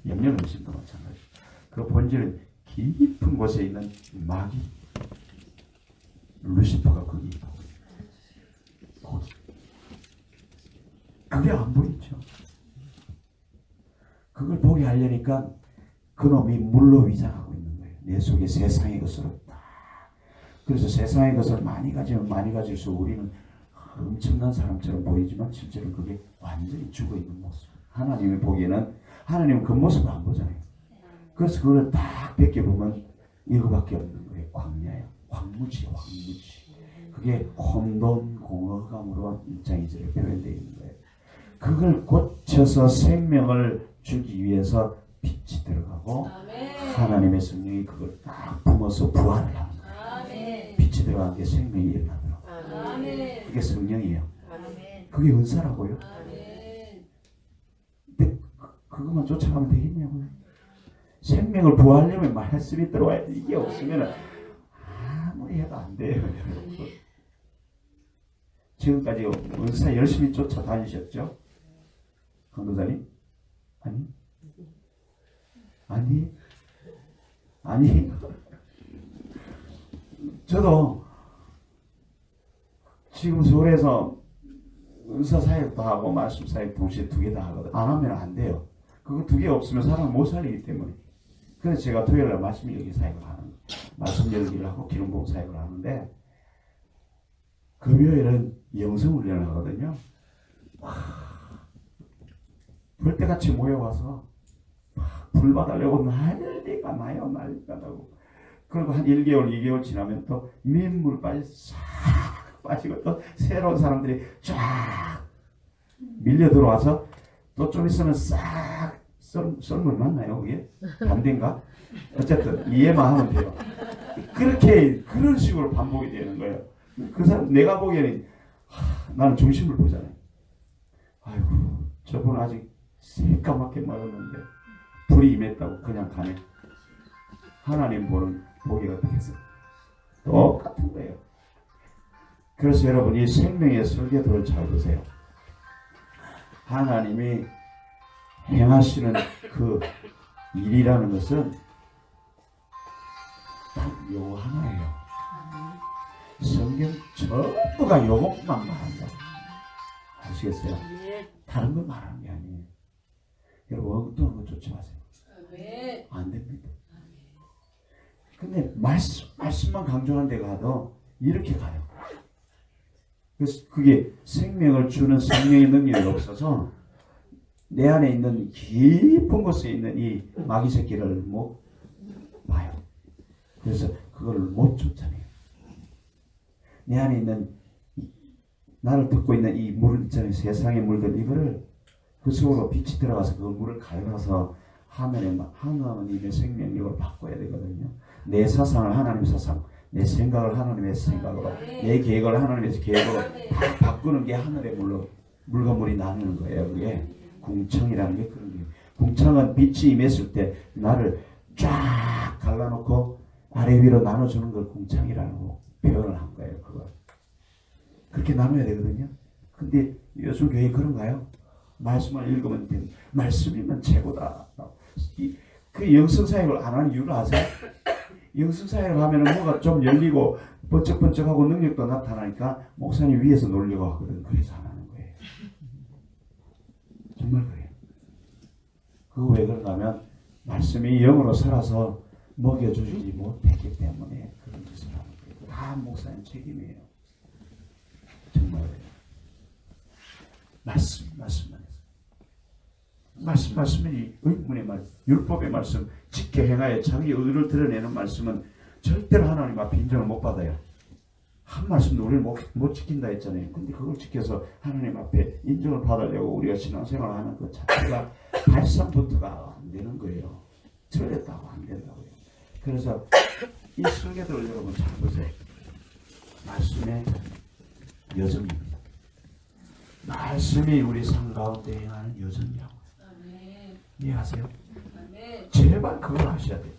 염려음식도 마찬가지. 그 본질은 깊은 곳에 있는 마귀 루시퍼가 거기 있고 그게 안 보이죠. 그걸 보게 하려니까 그놈이 물로 위장하고 있는 거예요. 내 속에 세상의 것으로 딱. 그래서 세상의 것을 많이 가지면 많이 가질수록 우리는 엄청난 사람처럼 보이지만 실제로 그게 완전히 죽어있는 모습. 하나님이 보기에는 하나님은 그 모습을 안 보잖아요. 그래서 그걸 딱 벗겨보면 이거밖에 없는 거예요. 광야예요. 황무지. 그게 혼돈 공허감으로 1장 2절에 표현되어 있는 거예요. 그걸 고쳐서 생명을 주기 위해서 빛이 들어가고 하나님의 성령이 그걸 딱 품어서 부활을 합니다. 빛이 들어간 게 생명이 일어나더라고요. 그게 성령이에요. 그게 은사라고요. 근데 그것만 쫓아가면 되겠냐고요. 생명을 부활하려면 말씀이 들어와야 돼. 이게 없으면 아무리 해도 안 돼요. 지금까지 은사 열심히 쫓아다니셨죠? 강도사님? 아니 저도 지금 서울에서 은사 사역도 하고 말씀 사역 동시에 2개 다 하거든. 안 하면 안 돼요. 그거 2개 없으면 사람을 못 살리기 때문에. 그래서 제가 토요일날 말씀 열기 사역을 하는 거예요. 말씀 열기를 하고 기름부음 사역을 하는데 금요일은 영성 훈련을 하거든요. 벌떼같이 모여와서 불 받으려고 난리가 나고 그리고 한 1개월 2개월 지나면 또 민물 빨리 싹 빠지고 또 새로운 사람들이 쫙 밀려 들어와서 또 좀 있으면 싹 썰물 맞나요 그게? 반대인가? 어쨌든 이해만 하면 돼요. 그렇게 그런 식으로 반복이 되는 거예요. 그 사람 내가 보기에는 나는 중심을 보잖아요. 아이고 저분 아직 새까맣게 먹었는데 불이 임했다고 그냥 가네. 하나님 보는 보기가 어떻게 해서 똑같은 거예요. 그래서 여러분 이 생명의 설계도를 잘 보세요. 하나님이 행하시는 그 일이라는 것은 딱 요거 하나예요. 성경 전부가 요것만 말한다. 아시겠어요? 다른 거 말하는 게 아니에요. 여러분 엉뚱한 거 쫓지 마세요. 안 됩니다. 근데 말씀만 강조하는 데 가도 이렇게 가요. 그래서 그게 생명을 주는 생명의 능력이 없어서 내 안에 있는 깊은 곳에 있는 이 마귀 새끼를 못 봐요. 그래서 그거를 못 쫓아내요. 내 안에 있는 나를 듣고 있는 이 물 있잖아요. 세상의 물들 이거를 그 속으로 빛이 들어가서 그 물을 갈아서 하나님의 생명력으로 바꿔야 되거든요. 내 사상을 하나님 사상, 내 생각을 하나님의 생각으로, 내 계획을 하나님의 계획으로 다 바꾸는 게 하늘의 물과 물이 나누는 거예요. 그게 궁청이라는 게 그런 거예요. 궁청은 빛이 임했을 때 나를 쫙 갈라놓고 아래 위로 나눠주는 걸 궁청이라고 표현을 한 거예요. 그거 그렇게 나눠야 되거든요. 근데 요즘 교회 그런가요? 말씀을 읽으면 됩니다. 말씀이면 최고다. 그 영성사역을 안 하는 이유를 아세요? 영성사역을 하면 뭔가 좀 열리고 번쩍번쩍하고 능력도 나타나니까 목사님 위에서 놀려고 하거든. 그래서 안 하는 거예요. 정말 그래요. 그거 왜 그런가 하면 말씀이 영으로 살아서 먹여주지 못했기 때문에 그런 짓을 하는 거예요. 다 목사님 책임이에요. 정말 그래요. 말씀만 해서. 말씀이 의문의 말, 율법의 말씀, 지켜 행하여 자기 의를 드러내는 말씀은 절대로 하나님 앞에 인정을 못 받아요. 한 말씀도 우리를 못 지킨다 했잖아요. 근데 그걸 지켜서 하나님 앞에 인정을 받으려고 우리가 신앙생활을 하는 것 자체가 발상부터가 안 되는 거예요. 틀렸다고 안 된다고요. 그래서 이 설계도를 여러분 잘 보세요. 말씀의 여정입니다. 말씀이 우리 삶 가운데 행하는 여정이라고. 이해하세요? 제발 그걸 아셔야 돼요.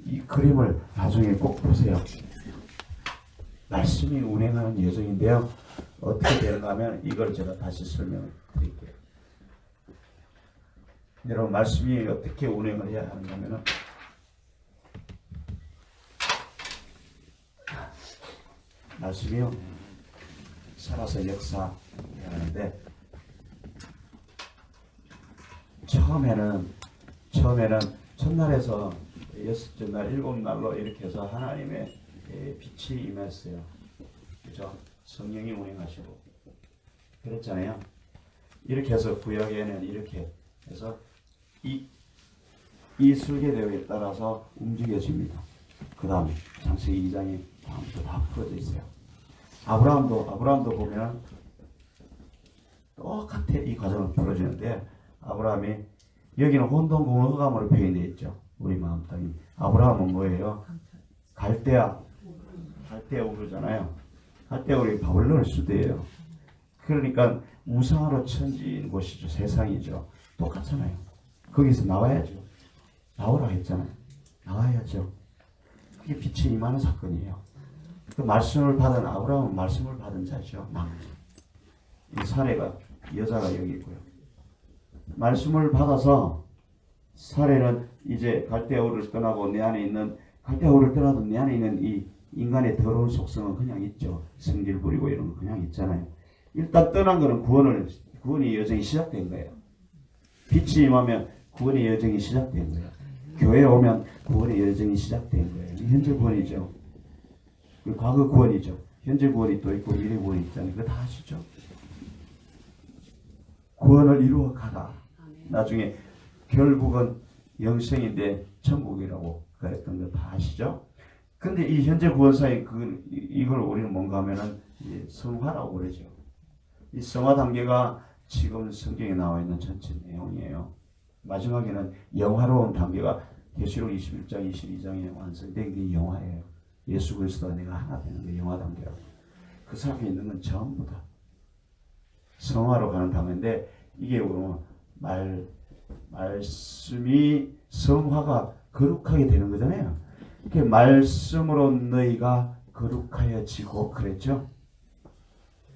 이 그림을 나중에 꼭 보세요. 말씀이 운행하는 여정인데요. 어떻게 되는가 하면 이걸 제가 다시 설명을 드릴게요. 여러분 말씀이 어떻게 운행을 해야 하는가 하면 말씀이요. 살아서 역사하는데 처음에는 첫날에서 여섯째 날 일곱 날로 이렇게 해서 하나님의 빛이 임했어요. 그죠? 성령이 운행하시고 그랬잖아요. 이렇게 해서 구약에는 이렇게 해서 이 설계대로에 따라서 움직여집니다. 그 다음 창세기 2장에 다음부터 다 풀어져 있어요. 아브라함도 보면 똑같아 이 과정을 풀어주는데 아브라함이 여기는 혼돈공허감으로 표현되어 있죠. 우리 마음 땅이. 아브라함은 뭐예요? 갈대아 우르잖아요. 갈대아 우리 바벨론 수도예요. 그러니까 우상으로 천지인 곳이죠. 세상이죠. 똑같잖아요. 거기서 나와야죠. 나오라 했잖아요. 나와야죠. 그게 빛이 임하는 사건이에요. 그 말씀을 받은 아브라함은 말씀을 받은 자죠. 이 사례가 여자가 여기 있고요. 말씀을 받아서 사례는 이제 갈대아우를 떠나고 내 안에 있는 갈대아우를 떠나도 내 안에 있는 이 인간의 더러운 속성은 그냥 있죠. 성질 부리고 이런 거 그냥 있잖아요. 일단 떠난 거는 구원의 여정이 시작된 거예요. 빛이 임하면 구원의 여정이 시작된 거예요. 교회에 오면 구원의 여정이 시작된 거예요. 현재 구원이죠. 과거 구원이죠. 현재 구원이 또 있고 미래 구원이 있잖아요. 그거 다 아시죠? 구원을 이루어 가라. 나중에 결국은 영생인데 천국이라고 그랬던 거 다 아시죠? 근데 이 현재 구원사의 이걸 우리는 뭔가 하면은 성화라고 그러죠. 이 성화 단계가 지금 성경에 나와 있는 전체 내용이에요. 마지막에는 영화로운 단계가 계시록 21장 22장에 완성된 게 영화예요. 예수 그리스도와 내가 하나 되는 게 영화 단계라고. 그 사람에 있는 건 전부 다 성화로 가는 단계인데, 이게 그러면 말씀이 성화가 거룩하게 되는 거잖아요. 이렇게 말씀으로 너희가 거룩하여지고 그랬죠.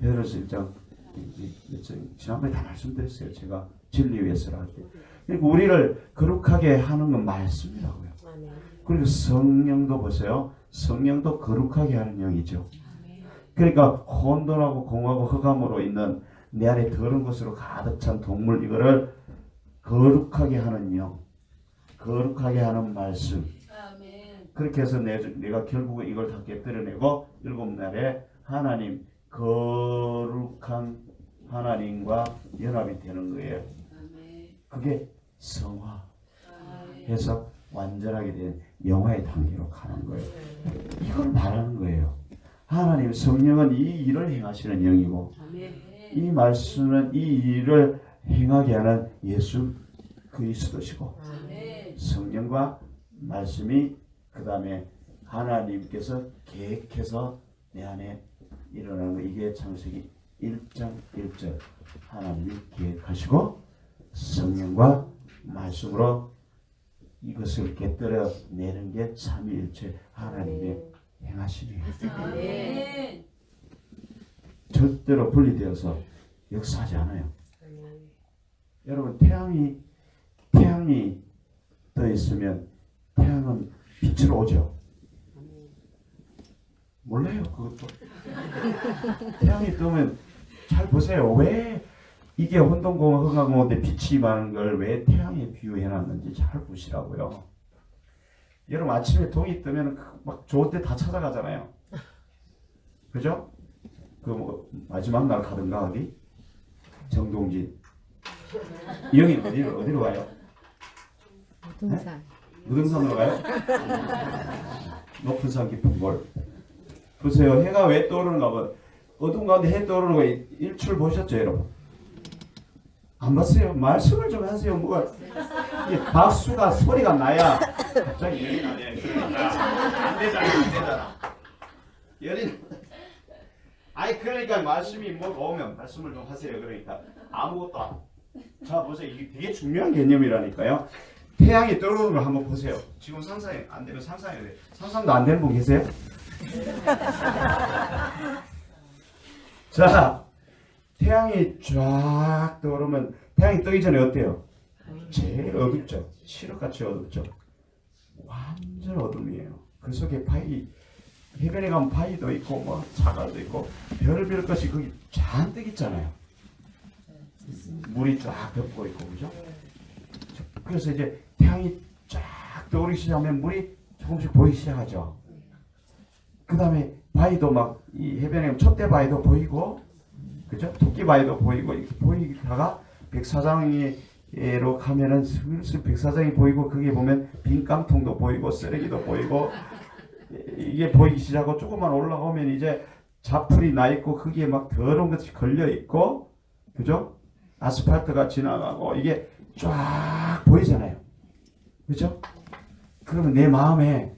베드로서 1장 지난번에 다 말씀드렸어요. 제가 진리 위해서라 할 때. 그러니까 우리를 거룩하게 하는 건 말씀이라고요. 그리고 성령도 보세요. 성령도 거룩하게 하는 영이죠. 그러니까 혼돈하고 공하고 흑암으로 있는 내 안에 더러운 것으로 가득 찬 동물, 이거를 거룩하게 하는 영, 거룩하게 하는 말씀. 그렇게 해서 내가 결국은 이걸 다 깨뜨려내고 일곱 날에 하나님, 거룩한 하나님과 연합이 되는 거예요. 그게 성화해서 완전하게 된 영화의 단계로 가는 거예요. 이걸 말하는 거예요. 하나님 성령은 이 일을 행하시는 영이고, 이 말씀은 이 일을 행하게 하는 예수 그리스도시고, 성령과 말씀이 그 다음에 하나님께서 계획해서 내 안에 일어나는 거. 이게 창세기 1장 1절 하나님이 계획하시고 성령과 말씀으로 이것을 깨뜨려내는 게 삼위일체 하나님의 행하심이에요. 절대로 분리되어서 역사하지 않아요. 여러분, 태양이 떠 있으면 태양은 빛으로 오죠. 몰라요, 그것도. 태양이 뜨면 잘 보세요. 왜 이게 혼돈공원, 흥하공원인데 빛이 많은 걸 왜 태양에 비유해놨는지 잘 보시라고요. 여러분, 아침에 동이 뜨면 막 좋은 데 다 찾아가잖아요. 그죠? 그 뭐 마지막 날 가든가 어디? 정동진. 이 형이 어디로 가요? 무등산. 네? 무등산으로 가요? 높은 산 깊은 곳. 보세요. 해가 왜 떠오르는가 봐. 어둠 가운데 해 떠오르는 거 일출 보셨죠, 여러분? 안 봤어요? 말씀을 좀 하세요. 뭐가 이게 박수가 소리가 나야 갑자기 열이 나네. 안 되잖아. 열이. 아니 그러니까 말씀이 뭐가 오면 말씀을 좀 하세요. 그러니까 아무것도 안. 자 보세요. 이게 되게 중요한 개념이라니까요. 태양이 떠오르는 걸 한번 보세요. 지금 상상이 안 되면 상상해야 돼. 상상도 안 되는 분 계세요? 자, 태양이 쫙 떠오르면 태양이 뜨기 전에 어때요? 제일 어둡죠. 칠흑같이 어둡죠. 완전 어둠이에요. 그 속에 해변에 가면 바위도 있고 뭐 자갈도 있고 별별 것이 거기 잔뜩 있잖아요. 물이 쫙 덮고 있고, 그죠? 그래서 이제 태양이 쫙 떠오르기 시작하면 물이 조금씩 보이기 시작하죠. 그 다음에 바위도 막 이 해변에 촛대 바위도 보이고, 그죠? 토끼 바위도 보이고, 이렇게 보이다가 백사장으로 가면은 슬슬 백사장이 보이고, 거기에 보면 빈 깡통도 보이고 쓰레기도 보이고, 이게 보이기 시작하고 조금만 올라오면 이제 자풀이 나 있고 거기에 막 더러운 것이 걸려 있고, 그죠? 아스팔트가 지나가고 이게 쫙 보이잖아요. 그죠? 그러면 내 마음에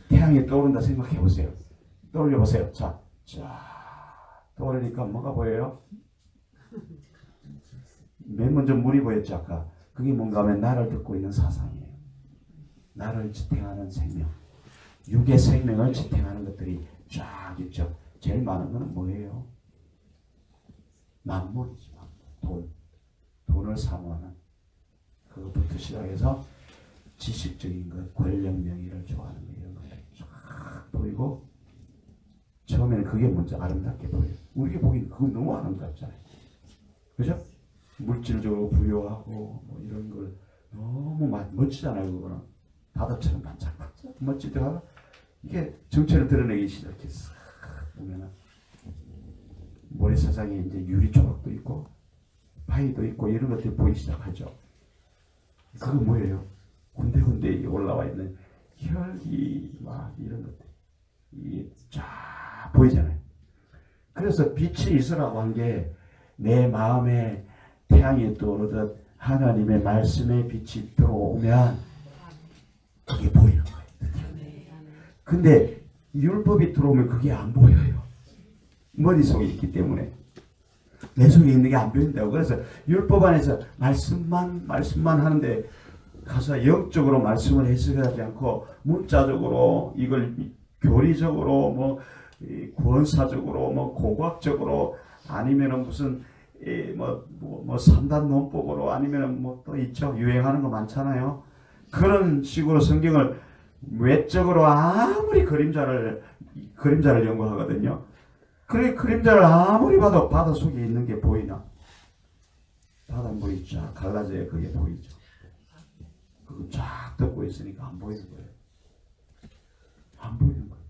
태양이 떠오른다 생각해 보세요. 떠올려 보세요. 자, 떠오르니까 뭐가 보여요? 맨 먼저 물이 보였죠, 아까. 그게 뭔가 하면 나를 듣고 있는 사상이에요. 나를 지탱하는 생명. 육의 생명을 지탱하는 것들이 쫙 있죠. 제일 많은 건 뭐예요? 만물이지. 돈을 사모하는 그것부터 시작해서 지식적인 것, 권력, 명예를 좋아하는 것, 이런 것들이 쫙 보이고, 처음에는 그게 먼저 아름답게 보여요. 우리가 보기엔 그거 너무 아름답잖아요. 그죠? 물질적으로 부유하고 뭐 이런 걸 너무 멋지잖아요. 그거는 바다처럼 반짝반짝 멋지다가 이게 정체를 드러내기 시작했어. 보면은 모래사장에 이제 유리 조각도 있고 바위도 있고 이런 것들이 보이기 시작하죠. 그거 뭐예요? 군데군데 올라와 있는 혈기 막 이런 것들 이게 쫙 보이잖아요. 그래서 빛이 있으라고 한 게 내 마음에 태양이 떠오르듯 하나님의 말씀의 빛이 들어오면 그게 보이는 거예요. 근데 율법이 들어오면 그게 안 보여요. 머릿속에 있기 때문에. 내 속에 있는 게 안 보인다고. 그래서 율법 안에서 말씀만 하는데 가서 영적으로 말씀을 해석하지 않고 문자적으로 이걸 교리적으로 뭐 구원사적으로 뭐 고고학적으로 아니면은 무슨 뭐 3단 논법으로 아니면은 뭐 또 있죠. 유행하는 거 많잖아요. 그런 식으로 성경을 외적으로 아무리 그림자를 연구하거든요. 그래 그림자를 아무리 봐도 바다 속에 있는 게 보이나? 바다 뭐 있죠. 갈라져야 그게 보이죠. 그거 쫙 덮고 있으니까 안 보이는 거예요. 안 보이는 거예요.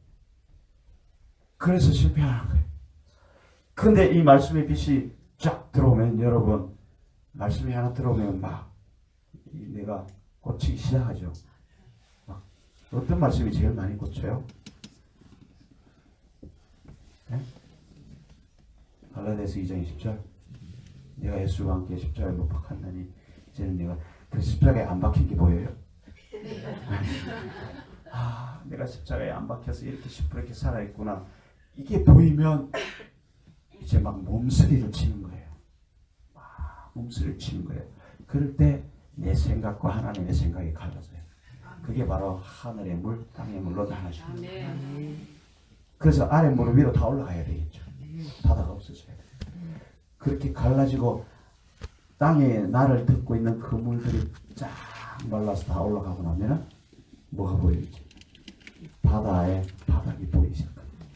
그래서 실패하는 거예요. 근데 이 말씀의 빛이 쫙 들어오면 여러분 말씀이 하나 들어오면 막 내가 꽂히기 시작하죠. 막 어떤 말씀이 제일 많이 꽂혀요? 네? 갈라디아서 2장 20절 내가 예수와 함께 십자가에 못 박혔나니 이제는 내가 그 십자가에 안 박힌 게 보여요? 아 내가 십자가에 안 박혀서 이렇게 시퍼렇게 살아있구나 이게 보이면 이제 막 몸서리를 치는 거예요. 몸소리를 치는 거예요. 그럴 때 내 생각과 하나님의 생각이 갈라져요. 그게 바로 하늘의 물, 땅의 물로 나눠집니다. 그래서 아래 물은 위로 다 올라가야 되겠죠. 바다가 없어져야 돼요. 그렇게 갈라지고 땅에 나를 덮고 있는 그 물들이 쫙 말라서 다 올라가고 나면은 뭐가 보이지? 바다의 바닥이 보이기 시작합니다.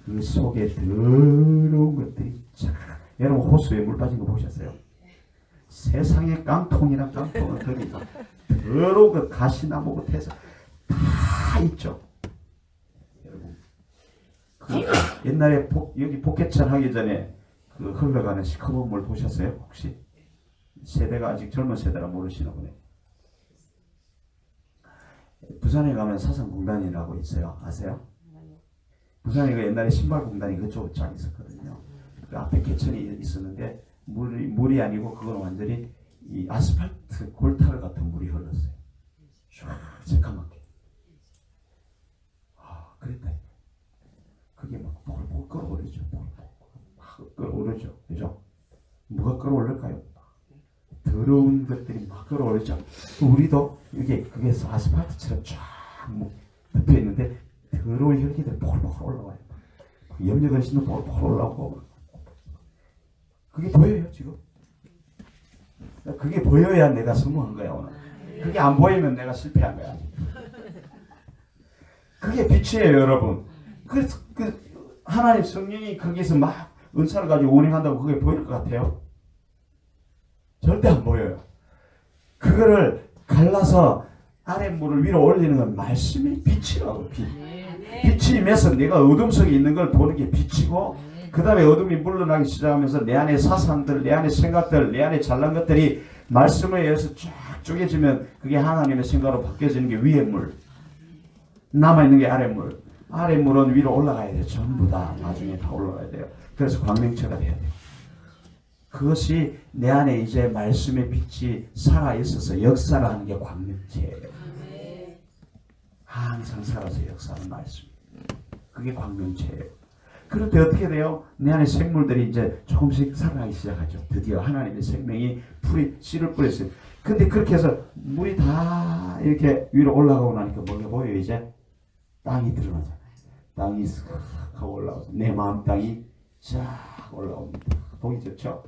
그 속에 더러운 것들이 쫙 여러분 호수에 물 빠진 거 보셨어요? 세상에 깡통이나 깡통은 그러니까 더러운 것 가시나무 끝에서 다 있죠. 여러분 그 옛날에 여기 복개천 하기 전에 그 흘러가는 시커먼 물 보셨어요? 혹시? 세대가 아직 젊은 세대라 모르시나 보네. 부산에 가면 사상공단이라고 있어요. 아세요? 부산에 그 옛날에 신발공단이 그쪽에 쫙 있었거든요. 그 앞에 개천이 있었는데 물이 아니고 그건 완전히 이 아스팔트 골타르 같은 물이 흘렀어요. 쫙 새까맣게. 아 그랬다. 그게 막 볼볼 끓어오르죠. 막 끓어오르죠. 그죠? 뭐가 끓어올릴까요? 더러운 것들이 막 끓어오르죠. 우리도 이게 그게 아스팔트처럼 쫙 덮여 있는데 더러운 혈기들이 볼볼 올라와요. 염려근심도 볼볼 올라오고 그게 보여요 지금. 그게 보여야 내가 성공한 거야 오늘. 그게 안 보이면 내가 실패한 거야. 그게 빛이에요 여러분. 그래서 그 하나님 성령이 거기서 막 은사를 가지고 운행한다고 그게 보일 것 같아요? 절대 안 보여요. 그거를 갈라서 아래 물을 위로 올리는 건 말씀의 빛이라고. 빛이 임해서 내가 어둠 속에 있는 걸 보는 게 빛이고 그 다음에 어둠이 물러나기 시작하면서 내 안에 사상들, 내 안에 생각들, 내 안에 잘난 것들이 말씀에 의해서 쫙 쪼개지면 그게 하나님의 생각으로 바뀌어지는 게 위의 물. 남아있는 게 아래 물. 아래 물은 위로 올라가야 돼요. 전부 다 나중에 다 올라가야 돼요. 그래서 광명체가 돼야 돼요. 그것이 내 안에 이제 말씀의 빛이 살아있어서 역사를 하는 게 광명체예요. 항상 살아서 역사하는 말씀. 그게 광명체예요. 그럴 때 어떻게 돼요? 내 안에 생물들이 이제 조금씩 살아나기 시작하죠. 드디어 하나님의 생명이 씨를 뿌렸어요. 근데 그렇게 해서 물이 다 이렇게 위로 올라가고 나니까 뭐가 보여요? 이제 땅이 드러나잖아요. 땅이 싹 하고 올라오죠. 내 마음 땅이 쫙 올라옵니다. 보기 좋죠?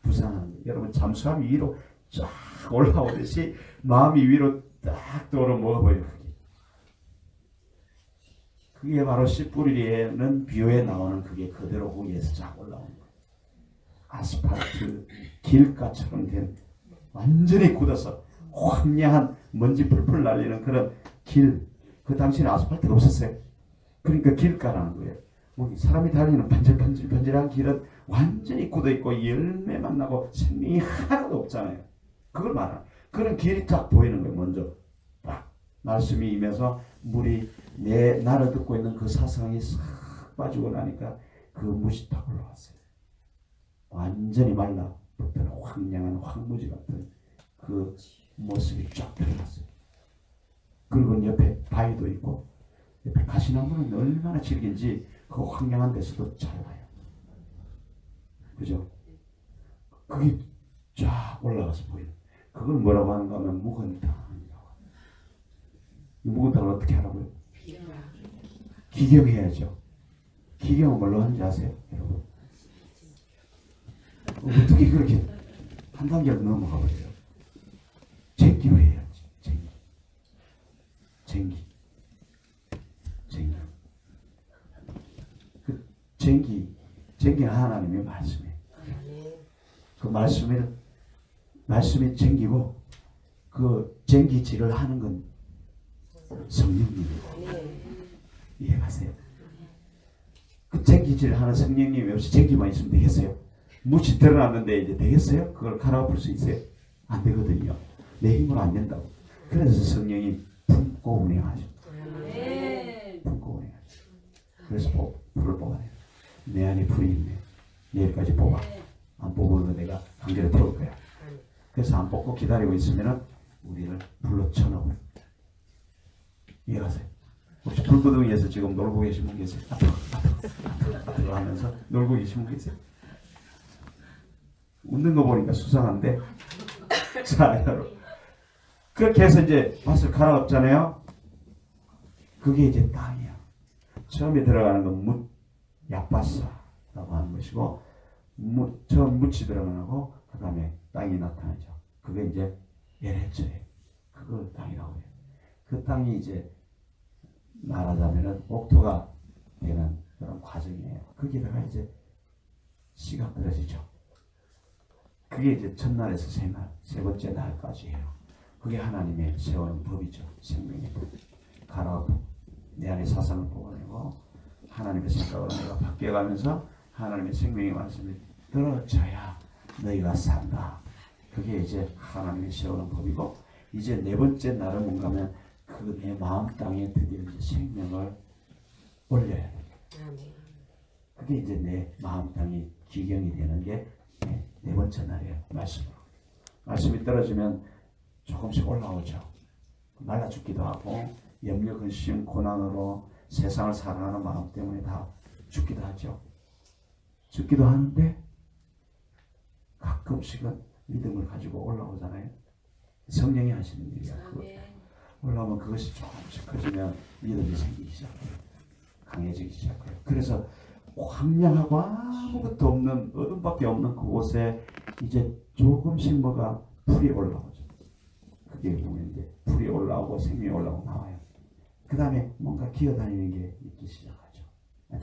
부산은 여러분 잠수함이 위로 쫙 올라오듯이 마음이 위로 딱 떠오르면 뭐가 보여요? 그게 바로 씨 뿌리에는 비유에 나오는 그게 그대로 위에서 쫙 올라오는 거예요. 아스팔트 길가처럼 된 완전히 굳어서 황량한 먼지 풀풀 날리는 그런 길. 그 당시에는 아스팔트가 없었어요. 그러니까 길가라는 거예요. 뭐 사람이 달리는 반질반질한 길은 완전히 굳어있고 열매만 나고 생명이 하나도 없잖아요. 그걸 말하는 그런 길이 딱 보이는 거예요. 먼저 딱 말씀이 임해서 물이 나를 듣고 있는 그 사상이 싹 빠지고 나니까 그 무지 딱 올라왔어요. 완전히 말라붙은 황량한 황무지 같은 그 모습이 쫙 드러났어요. 그리고 옆에 바위도 있고 옆에 가시나무는 얼마나 질긴지 그 황량한 데서도 잘 나요. 그죠? 그게 쫙 올라가서 보여요. 그걸 뭐라고 하는가 하면 묵은 땅이라고. 묵은 땅을 어떻게 하라고요? 기경해야죠. 기경은 뭘로 하는지 아세요? 여러분? 어떻게 그렇게 한 단계를 넘어가 버려요? 쟁기로 해야지. 그 쟁기는 하나님의 말씀이에요. 그 말씀이 쟁기고 그 쟁기질을 하는 건 성령님이에요. 이해가세요? 그 쟁기질을 하는 성령님이 없이 쟁기만 있으면 되겠어요? 묻이 드러났는데 이제 되겠어요? 그걸 갈아엎을 수 있어요? 안 되거든요. 내 힘으로 안 된다고. 그래서 성령이 품고 운행하죠. 품고 운행하죠. 그래서 불을 뽑아내요. 내 안에 불이 있네. 내일까지 뽑아. 안 뽑으면 내가 강제로 태울 거야. 그래서 안 뽑고 기다리고 있으면 우리를 불로 쳐넣어요. 이해가세요? 혹시 불구덩이에서 지금 놀고 계신 분 계세요? 앞으로 하면서 놀고 계신 분 계세요? 웃는 거 보니까 수상한데. 자, 여러분. 그렇게 해서 이제 밭을 갈아엎잖아요. 그게 이제 땅이야. 처음에 들어가는 건 묻, 얕바사라고 하는 것이고, 처음 묻이 들어가고, 그 다음에 땅이 나타나죠. 그게 이제 에레츠예요. 그걸 땅이라고 해요. 그 땅이 이제 말하자면은 옥토가 되는 그런 과정이에요. 거기다가 이제 씨가 떨어지죠. 그게 이제 첫날에서 세 번째 날까지예요. 그게 하나님의 세우는 법이죠. 생명의 법. 갈아엎고 내 안에 사상을 뽑아내고 하나님의 생각으로 내가 바뀌어가면서 하나님의 생명의 말씀이 들어져야 너희가 산다. 그게 이제 하나님의 세우는 법이고, 이제 네 번째 날은 뭔가 하면 그 내 마음 땅에 드디어 이제 생명을 올려야 돼요. 그게 이제 내 마음 땅이 기경이 되는 게 네 번째 날이에요. 말씀이 떨어지면 조금씩 올라오죠. 말라 죽기도 하고 염려, 근심, 고난으로 세상을 살아가는 마음 때문에 다 죽기도 하죠. 죽기도 하는데 가끔씩은 믿음을 가지고 올라오잖아요. 성령이 하시는 일이야. 올라오면 그것이 조금씩 커지면 믿음이 생기기 시작해요. 강해지기 시작해요. 그래서 황량하고 아무것도 없는 어둠밖에 없는 그곳에 이제 조금씩 뭐가 풀이 올라오죠. 그게 보면 이제 풀이 올라오고 생명이 올라오고 나와요. 그 다음에 뭔가 기어다니는 게 있기 시작하죠.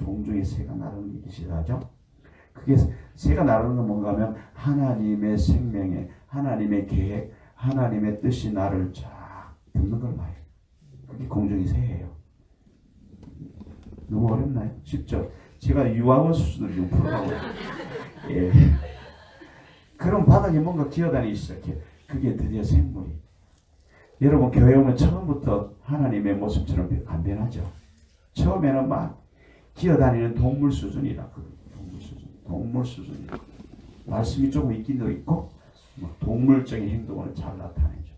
공중에 새가 나르는 게 있기 시작하죠. 그게 새가 나르는 건 뭔가 하면 하나님의 생명에, 하나님의 계획, 하나님의 뜻이 나를 쫙 듣는 걸 봐요. 그게 공중의 새예요. 너무 어렵나요? 쉽죠? 제가 유아원 수준으로 좀 풀어가고 예. 그럼 바닥에 뭔가 기어다니기 시작해. 그게 드디어 생물이. 여러분 교회 오면 처음부터 하나님의 모습처럼 안 변하죠. 처음에는 막 기어다니는 동물 수준이라. 동물 수준이라. 말씀이 조금 있기도 있고 동물적인 행동을 잘 나타내죠.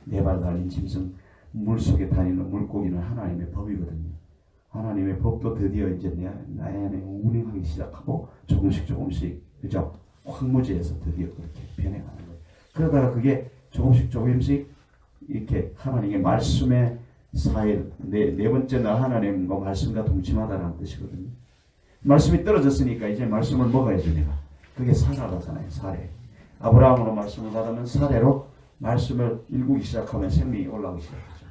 네 발 달린 짐승, 물속에 다니는 물고기는 하나님의 법이거든요. 하나님의 법도 드디어 이제 내 안에 운행하기 시작하고 조금씩 그죠? 황무지에서 드디어 그렇게 변해가는 거예요. 그러다가 그게 조금씩 이렇게 하나님의 말씀의 사이 네 번째 날 하나님과 말씀과 동침하다라는 뜻이거든요. 말씀이 떨어졌으니까 이제 말씀을 먹어야지 내가. 그게 사라잖아요. 사례. 아브라함으로 말씀을 받으면 사례로 말씀을 일구기 시작하면 생명이 올라오기 시작하죠.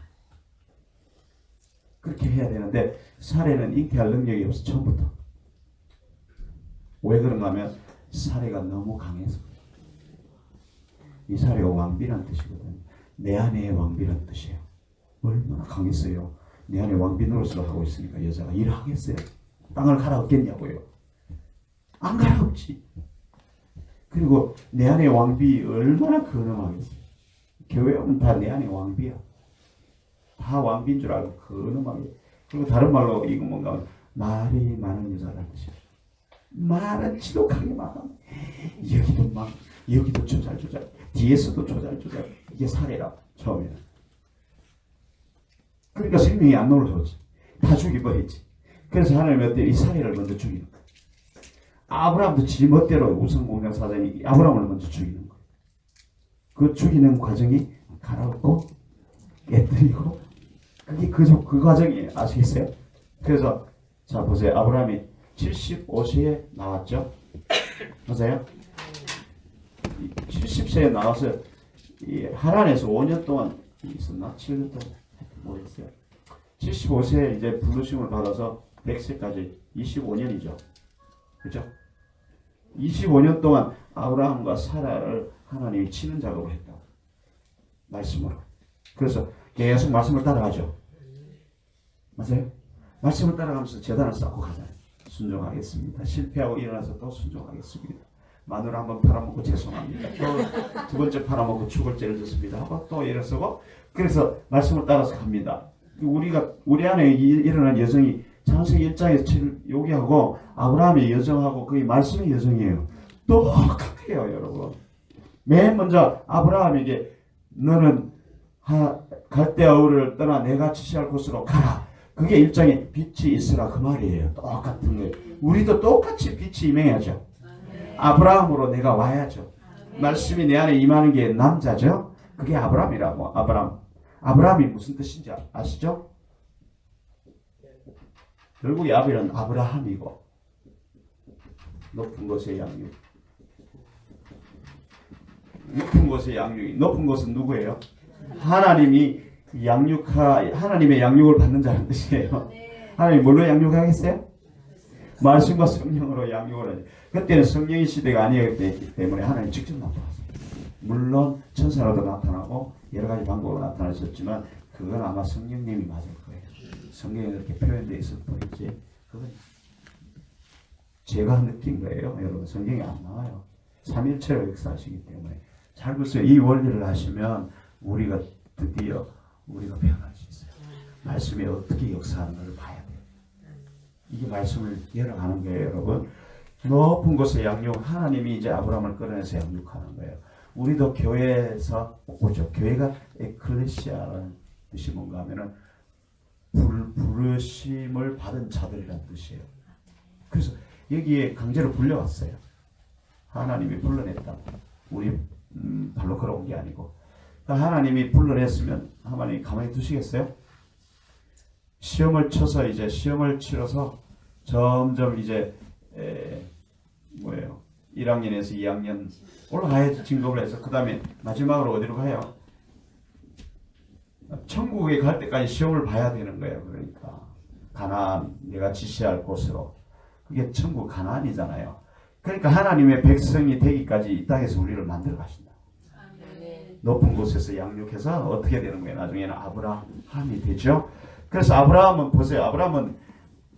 그렇게 해야 되는데 사례는 잉태할 능력이 없어 처음부터. 왜 그런가 하면 사례가 너무 강해서. 이 사례가 왕비란 뜻이거든요. 내 안에 왕비란 뜻이에요. 얼마나 강했어요. 내 안에 왕비 노릇을 하고 있으니까 여자가 일하겠어요. 땅을 갈아엎겠냐고요. 안 갈아엎지. 그리고 내 안에 왕비 얼마나 근엄하겠어요. 교회 오면 다 내 안에 왕비야. 다 왕비인 줄 알고 근엄하게 그리고 다른 말로 이거 뭔가 말이 많은 여자라는 뜻이에요. 말은 지독하게 많아. 여기도 막 여기도 조잘조잘 뒤에서도 조잘조잘. 이게 살해라 처음에는. 그러니까 생명이 안 놀라오지. 다 죽여버리지. 그래서 하나님이 어때요? 이 살해를 먼저 죽이는 거예요. 아브라함도 지 멋대로 우상공장 사장이 아브라함을 먼저 죽이는 거예요. 그 죽이는 과정이 갈아엎고 깨뜨리고 그게 그 과정이에요. 아시겠어요? 그래서 자 보세요. 아브라함이 75세에 나왔죠. 맞아요? 70세에 나와서 이 하란에서 5년 동안 있었나? 7년 동안 뭐했어요? 75세에 이제 부르심을 받아서 100세까지 25년이죠. 그죠? 25년 동안 아브라함과 사라를 하나님이 치는 작업을 했다. 말씀으로. 그래서 계속 말씀을 따라가죠. 맞아요? 말씀을 따라가면서 재단을 쌓고 가잖아요. 순종하겠습니다. 실패하고 일어나서 또 순종하겠습니다. 마늘 한번 팔아먹고 죄송합니다. 또 두 번째 팔아먹고 죽을 죄를 졌습니다. 하고 또 일어서고 그래서 말씀을 따라서 갑니다. 우리 안에 일어난 여정이 창세기 1장에서 요기하고 아브라함의 여정하고 거의 말씀의 여정이에요. 똑같아요, 여러분. 맨 먼저 아브라함에게 너는 갈대아 우르를 떠나 내가 지시할 곳으로 가라. 그게 1장에 빛이 있으라 그 말이에요. 똑같은 거예요. 우리도 똑같이 빛이 임해야죠. 아브라함으로 내가 와야죠. 말씀이 내 안에 임하는 게 남자죠. 그게 아브라함이라고. 아브라함이 무슨 뜻인지 아시죠? 결국 야벨은 아브라함이고 높은 곳의 양육. 높은 곳의 양육이 높은 곳은 누구예요? 하나님이 하나님의 양육을 받는 자라는 뜻이에요. 하나님 뭘로 양육하겠어요? 말씀과 성령으로 양육을 하죠. 그때는 성령의 시대가 아니었기 때문에 하나님 직접 나타났어요. 물론 천사로도 나타나고 여러 가지 방법으로 나타나셨지만 그건 아마 성령님이 맞을 거예요. 성경에 그렇게 표현되어 있을 뿐이지 그건 제가 느낀 거예요. 여러분 성경에 안 나와요. 삼일체로 역사하시기 때문에 잘 보세요. 이 원리를 하시면 우리가 드디어 우리가 변할 수 있어요. 말씀이 어떻게 역사하는가를 봐야 돼요. 이게 말씀을 열어가는 거예요, 여러분. 높은 곳에 양육, 하나님이 이제 아브라함을 끌어내서 양육하는 거예요. 우리도 교회에서 오죠. 교회가 에클레시아라는 뜻이 뭔가 하면은 부르심을 받은 자들이라는 뜻이에요. 그래서 여기에 강제로 불려왔어요. 하나님이 불러냈다. 우리 발로 걸어온 게 아니고. 그러니까 하나님이 불러냈으면 하나님이 가만히 두시겠어요? 시험을 쳐서 이제 시험을 치러서 점점 이제 1학년에서 2학년 올라가야지 진급을 해서 그 다음에 마지막으로 어디로 가요? 천국에 갈 때까지 시험을 봐야 되는 거예요. 그러니까 가나안 내가 지시할 곳으로 그게 천국 가나안이잖아요. 그러니까 하나님의 백성이 되기까지 이 땅에서 우리를 만들어 가신다. 높은 곳에서 양육해서 어떻게 되는 거예요? 나중에는 아브라함이 되죠. 그래서 아브라함은 보세요. 아브라함은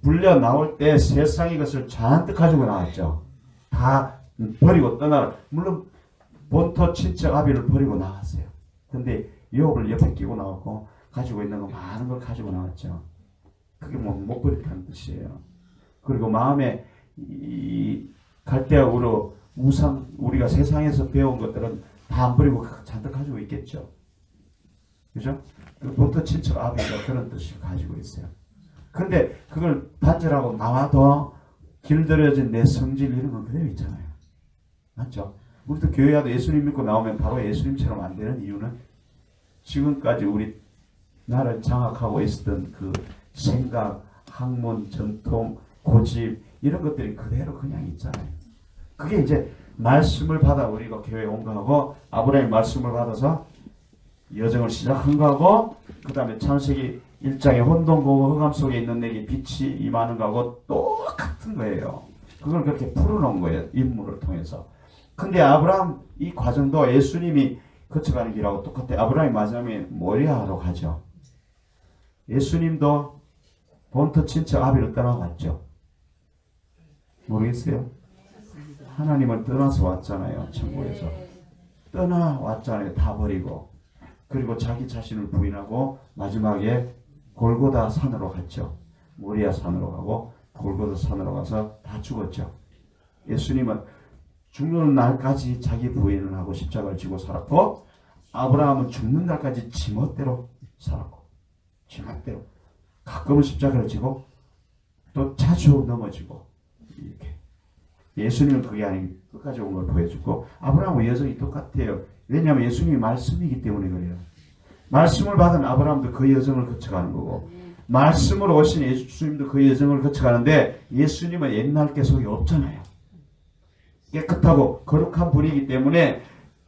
불려 나올 때 세상의 것을 잔뜩 가지고 나왔죠. 다 버리고 떠나라. 물론 본토 친척 아비를 버리고 나왔어요. 근데 유업을 옆에 끼고 나왔고 가지고 있는 거 많은 걸 가지고 나왔죠. 그게 뭐 못 버렸다는 뜻이에요. 그리고 마음에 이 갈대아우로 우상 우리가 세상에서 배운 것들은 다 안 버리고 잔뜩 가지고 있겠죠. 그죠? 본토 친척 아비가 그런 뜻을 가지고 있어요. 그런데 그걸 단절하고 나와도 길들여진 내 성질 이런 건 그대로 있잖아요. 맞죠? 우리도 교회 와도 예수님 믿고 나오면 바로 예수님처럼 안 되는 이유는 지금까지 우리 나를 장악하고 있었던 그 생각, 학문, 전통, 고집 이런 것들이 그대로 그냥 있잖아요. 그게 이제 말씀을 받아 우리가 교회에 온 거하고 아브라함의 말씀을 받아서 여정을 시작한 거하고 그 다음에 창세기 1장의 혼돈고 흑암 속에 있는 내게 빛이 임하는 거하고 똑같은 거예요. 그걸 그렇게 풀어놓은 거예요. 인물을 통해서. 근데 아브라함 이 과정도 예수님이 거쳐가는 길하고 똑같아요. 아브라함이 마지막에 모리아로 가죠. 예수님도 본토 친척 아비를 떠나왔죠. 모르겠어요? 하나님을 떠나서 왔잖아요. 천국에서. 떠나왔잖아요. 다 버리고. 그리고 자기 자신을 부인하고 마지막에 골고다 산으로 갔죠. 모리아 산으로 가고 골고다 산으로 가서 다 죽었죠. 예수님은 죽는 날까지 자기 부인을 하고 십자가를 지고 살았고, 아브라함은 죽는 날까지 지멋대로 살았고, 지멋대로 가끔은 십자가를 지고 또 자주 넘어지고, 이렇게 예수님은 그게 아닌 끝까지 온 걸 보여주고, 아브라함의 여정이 똑같아요. 왜냐하면 예수님이 말씀이기 때문에 그래요. 말씀을 받은 아브라함도 그 여정을 거쳐가는 거고, 말씀으로 오신 예수님도 그 여정을 거쳐가는데, 예수님은 옛날 계속이 없잖아요. 깨끗하고 거룩한 분이기 때문에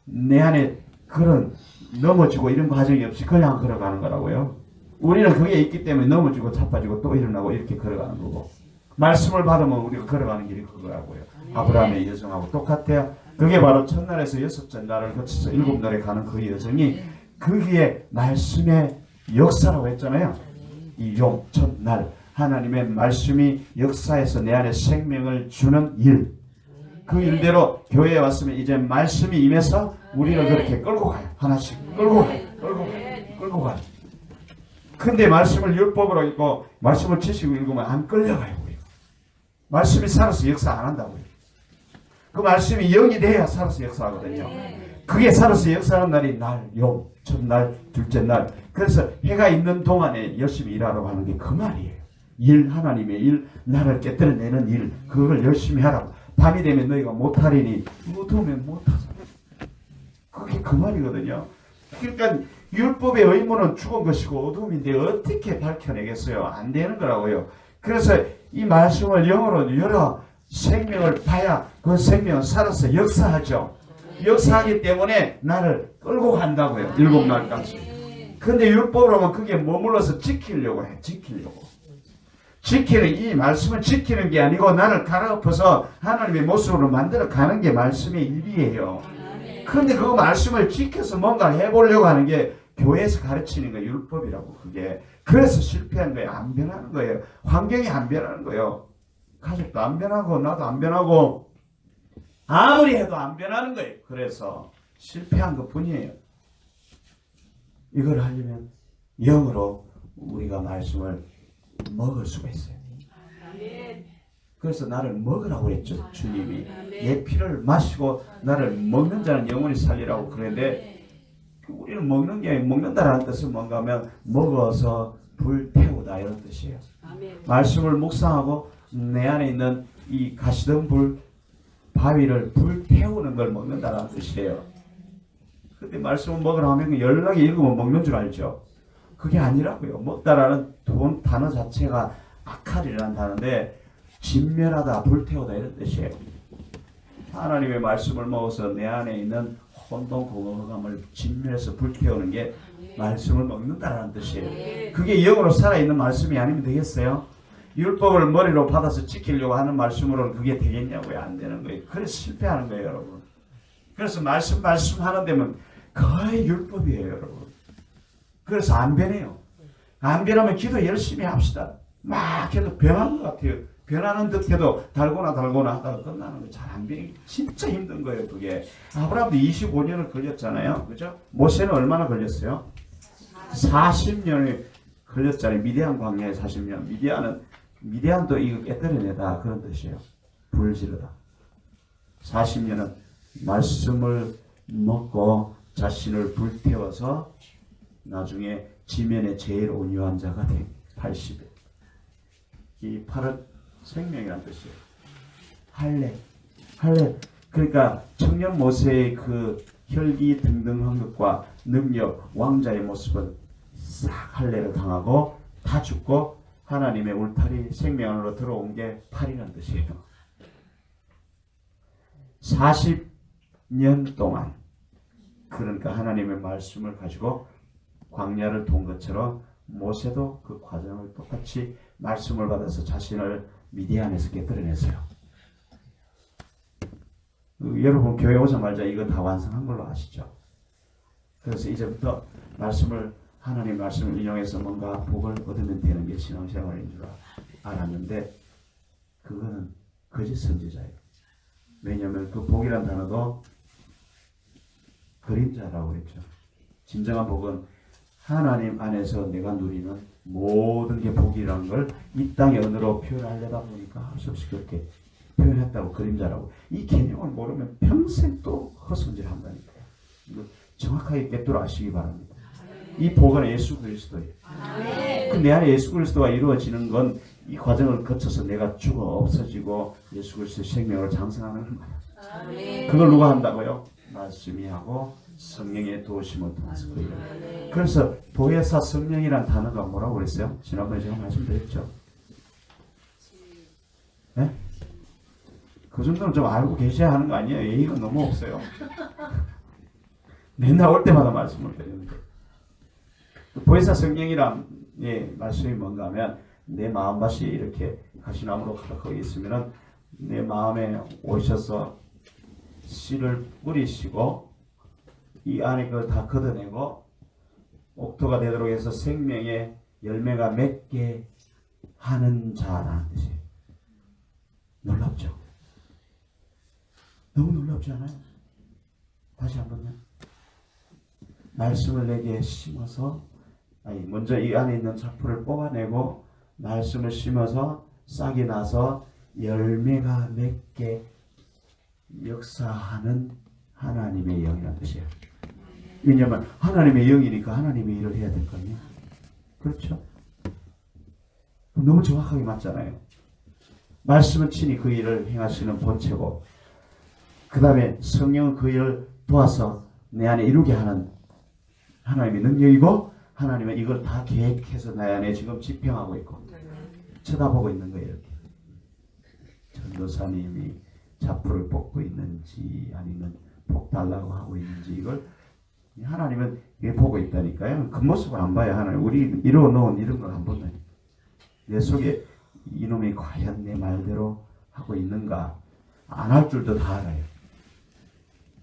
내 안에 그런 넘어지고 이런 과정이 없이 그냥 걸어가는 거라고요. 우리는 그게 있기 때문에 넘어지고 자빠지고 또 일어나고 이렇게 걸어가는 거고, 말씀을 받으면 우리가 걸어가는 길이 그거라고요. 아브라함의 여정하고 똑같아요. 그게 바로 첫날에서 여섯째 날을 거쳐서 일곱 날에 가는 그 여정이, 그게 말씀의 역사라고 했잖아요. 이 첫날 하나님의 말씀이 역사에서 내 안에 생명을 주는 일, 그 일대로 교회에 왔으면 이제 말씀이 임해서 우리를 그렇게 끌고 가요. 하나씩 끌고 가요. 근데 말씀을 율법으로 읽고 말씀을 지식으로 읽으면 안 끌려가요. 우리가. 말씀이 살아서 역사 안 한다고요. 그 말씀이 영이 돼야 살아서 역사하거든요. 그게 살아서 역사하는 날이 첫날, 둘째 날. 그래서 해가 있는 동안에 열심히 일하라고 하는 게 그 말이에요. 하나님의 일, 나를 깨뜨려내는 일, 그걸 열심히 하라고. 밤이 되면 너희가 못하리니 어두우면 못하잖아. 그게 그 말이거든요. 그러니까 율법의 의무는 죽은 것이고 어둠인데 어떻게 밝혀내겠어요? 안 되는 거라고요. 그래서 이 말씀을 영어로 열어 생명을 봐야 그 생명은 살아서 역사하죠. 역사하기 때문에 나를 끌고 간다고요. 일곱 날까지. 근데 율법으로 하면 그게 머물러서 지키려고 해. 지키는, 이 말씀은 지키는 게 아니고 나를 갈아엎어서 하나님의 모습으로 만들어 가는 게 말씀의 일이에요. 그런데 그 말씀을 지켜서 뭔가를 해보려고 하는 게 교회에서 가르치는 거 율법이라고. 그게 그래서 실패한 거예요. 안 변하는 거예요. 환경이 안 변하는 거예요. 가족도 안 변하고 나도 안 변하고 아무리 해도 안 변하는 거예요. 그래서 실패한 것 뿐이에요. 이걸 하려면 영으로 우리가 말씀을 먹을 수가 있어요. 그래서 나를 먹으라고 그랬죠. 주님이 내 피를 마시고 나를 먹는 자는 영원히 살리라고 그랬는데, 우리는 먹는 게 먹는다라는 뜻은 뭔가 하면 먹어서 불태우다 이런 뜻이에요. 말씀을 묵상하고 내 안에 있는 이 가시던 불 바위를 불태우는 걸 먹는다라는 뜻이에요. 근데 말씀을 먹으라 하면 연락이 읽으면 먹는 줄 알죠. 그게 아니라고요. 먹다라는 단어 자체가 아칼이라는 단어인데 진멸하다, 불태우다 이런 뜻이에요. 하나님의 말씀을 먹어서 내 안에 있는 혼돈, 공허감을 진멸해서 불태우는 게 말씀을 먹는다라는 뜻이에요. 그게 영으로 살아있는 말씀이 아니면 되겠어요? 율법을 머리로 받아서 지키려고 하는 말씀으로는 그게 되겠냐고요? 안 되는 거예요. 그래서 실패하는 거예요, 여러분. 그래서 말씀 하는 데면 거의 율법이에요, 여러분. 그래서 안 변해요. 안 변하면 기도 열심히 합시다. 막 해도 변하는 것 같아요. 변하는 듯 해도 달고나 하다가 끝나는 거 잘 안 변해. 진짜 힘든 거예요, 그게. 아브라함도 25년을 걸렸잖아요. 그죠? 모세는 얼마나 걸렸어요? 40년을 걸렸잖아요. 미디안 광야에 40년. 미디안도 이거 깨뜨려내다 그런 뜻이에요. 불지르다. 40년은 말씀을 먹고 자신을 불태워서 나중에 지면에 제일 온유한 자가 돼. 80에. 이 8은 생명이라는 뜻이에요. 할례. 그러니까 청년 모세의 그 혈기 등등한 것과 능력, 왕자의 모습은 싹 할례를 당하고 다 죽고 하나님의 울타리 생명 안으로 들어온 게 8이라는 뜻이에요. 40년 동안 그러니까 하나님의 말씀을 가지고 광야를 돈 것처럼 모세도 그 과정을 똑같이 말씀을 받아서 자신을 미디안에서 깨뜨려냈어요. 여러분 교회 오자마자 이거 다 완성한 걸로 아시죠? 그래서 이제부터 하나님 말씀을 인용해서 뭔가 복을 얻으면 되는 게 신앙생활인 줄 알았는데 그거는 거짓 선지자예요. 왜냐하면 그 복이란 단어도 그림자라고 했죠. 진정한 복은 하나님 안에서 내가 누리는 모든 게 복이라는 걸 이 땅의 언어로 표현하려다 보니까 할 수 없이 그렇게 표현했다고, 그림자라고. 이 개념을 모르면 평생 또 헛손질한다니까요. 이거 정확하게 깨뚫어 아시기 바랍니다. 이 복은 예수 그리스도예요. 그 내 안에 예수 그리스도가 이루어지는 건 이 과정을 거쳐서 내가 죽어 없어지고 예수 그리스도의 생명을 장성하는 거예요. 그걸 누가 한다고요? 말씀이 하고 성령의 도우심을 통해서. 그래서 보혜사 성령이란 단어가 뭐라고 그랬어요? 지난번에 제가 말씀드렸죠. 네? 그 정도는 좀 알고 계셔야 하는 거 아니에요? 예의가 너무 없어요. 맨날 올 때마다 말씀을 드리는데, 보혜사 성령이란 말씀이 뭔가 하면, 내 마음밭이 이렇게 가시나무로 가득하게 있으면은 내 마음에 오셔서 씨를 뿌리시고 이 안에 그걸 다 걷어내고 옥토가 되도록 해서 생명의 열매가 맺게 하는 자라는 뜻이에요. 놀랍죠? 너무 놀랍지 않아요? 다시 한번요. 말씀을 내게 심어서, 먼저 이 안에 있는 잡초를 뽑아내고 말씀을 심어서 싹이 나서 열매가 맺게 역사하는 하나님의 영이라는 뜻이에요. 왜냐하면 하나님의 영이니까 하나님의 일을 해야 될 거 아니에요. 그렇죠? 너무 정확하게 맞잖아요. 말씀은 친히 그 일을 행하시는 본체고, 그 다음에 성령은 그 일을 도와서 내 안에 이루게 하는 하나님의 능력이고, 하나님은 이걸 다 계획해서 내 안에 지금 집행하고 있고 쳐다보고 있는 거예요. 이렇게 전도사님이 잡풀을 뽑고 있는지 아니면 복 달라고 하고 있는지 이걸 하나님은 이게 보고 있다니까요. 그 모습을 안 봐요. 하나님 우리 이루어놓은 이런 걸 안 본다니까. 내 속에 이놈이 과연 내 말대로 하고 있는가, 안 할 줄도 다 알아요.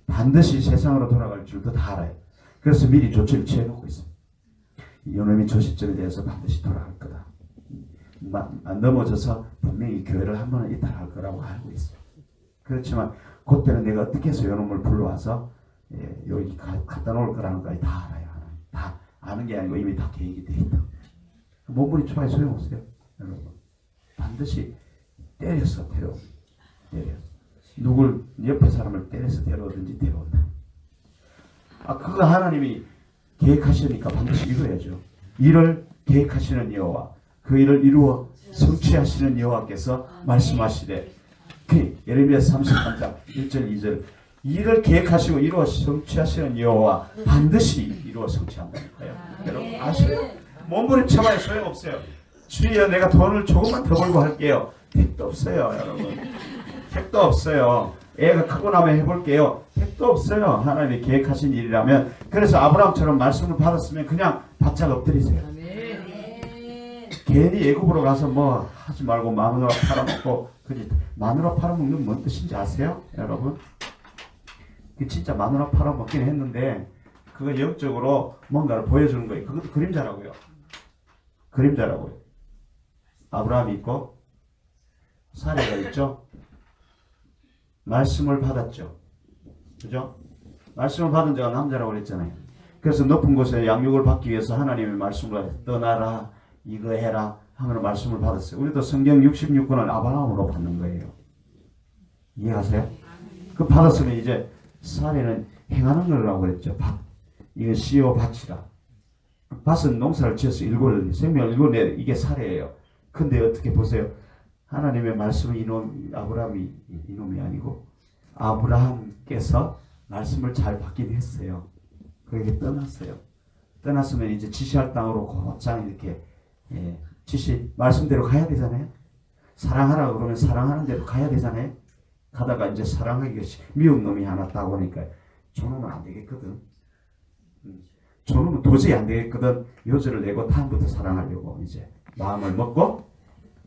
반드시 세상으로 돌아갈 줄도 다 알아요. 그래서 미리 조치를 취해놓고 있어요. 이놈이 저 시점에 대해서 반드시 돌아갈 거다. 넘어져서 분명히 교회를 한 번은 이탈할 거라고 알고 있어요. 그렇지만 그때는 내가 어떻게 해서 이놈을 불러와서 여기 갖다 놓을 거라는 것까지 다 알아요. 다 아는 게 아니고 이미 다 계획이 되어 있다. 몸부림 초라해 소용없어요. 여러분 반드시 때려서 데려옵니다. 누굴 옆에 사람을 때려서 데려오든지 데려온다. 그거 하나님이 계획하시니까 반드시 이루어야죠. 일을 계획하시는 여호와, 그 일을 이루어 성취하시는 여호와께서 말씀하시되, 예레미야 33장 1절 2절, 일을 계획하시고 이루어 성취하시는 여호와 반드시 이루어 성취한다니까요. 여러분 아시죠? 몸부림 쳐봐야 소용없어요. 주여 내가 돈을 조금만 더 벌고 할게요. 택도 없어요. 여러분 택도 없어요. 애가 크고 나면 해볼게요. 택도 없어요. 하나님이 계획하신 일이라면. 그래서 아브라함처럼 말씀을 받았으면 그냥 바짝 엎드리세요. 괜히 애굽으로 가서 뭐 하지 말고 마누라 팔아먹고, 그지? 마누라 팔아먹는 뭔 뜻인지 아세요? 여러분? 진짜 마누라 팔아먹긴 했는데 그거 영적으로 뭔가를 보여주는 거예요. 그것도 그림자라고요. 그림자라고요. 아브라함이 있고 사례가 있죠. 말씀을 받았죠. 그죠? 말씀을 받은 자가 남자라고 그랬잖아요. 그래서 높은 곳에 양육을 받기 위해서 하나님의 말씀을 떠나라, 이거 해라 하면 말씀을 받았어요. 우리도 성경 66권을 아브라함으로 받는 거예요. 이해하세요? 그 받았으면 이제 사례는 행하는 거라고 그랬죠. 밭. 이거 씨오 밭이라. 밭은 농사를 지어서 생명을 일궈내, 이게 사례예요. 근데 어떻게 보세요? 하나님의 말씀은 이놈이 아니고 아브라함께서 말씀을 잘 받긴 했어요. 그렇게 떠났어요. 떠났으면 이제 지시할 땅으로 곧장 이렇게 말씀대로 가야 되잖아요. 사랑하라 그러면 사랑하는 대로 가야 되잖아요. 가다가 이제 사랑하기가 미운 놈이 하나 따고 오니까 저놈은 안 되겠거든. 저놈은 도저히 안 되겠거든. 요절을 내고 다음부터 사랑하려고 이제 마음을 먹고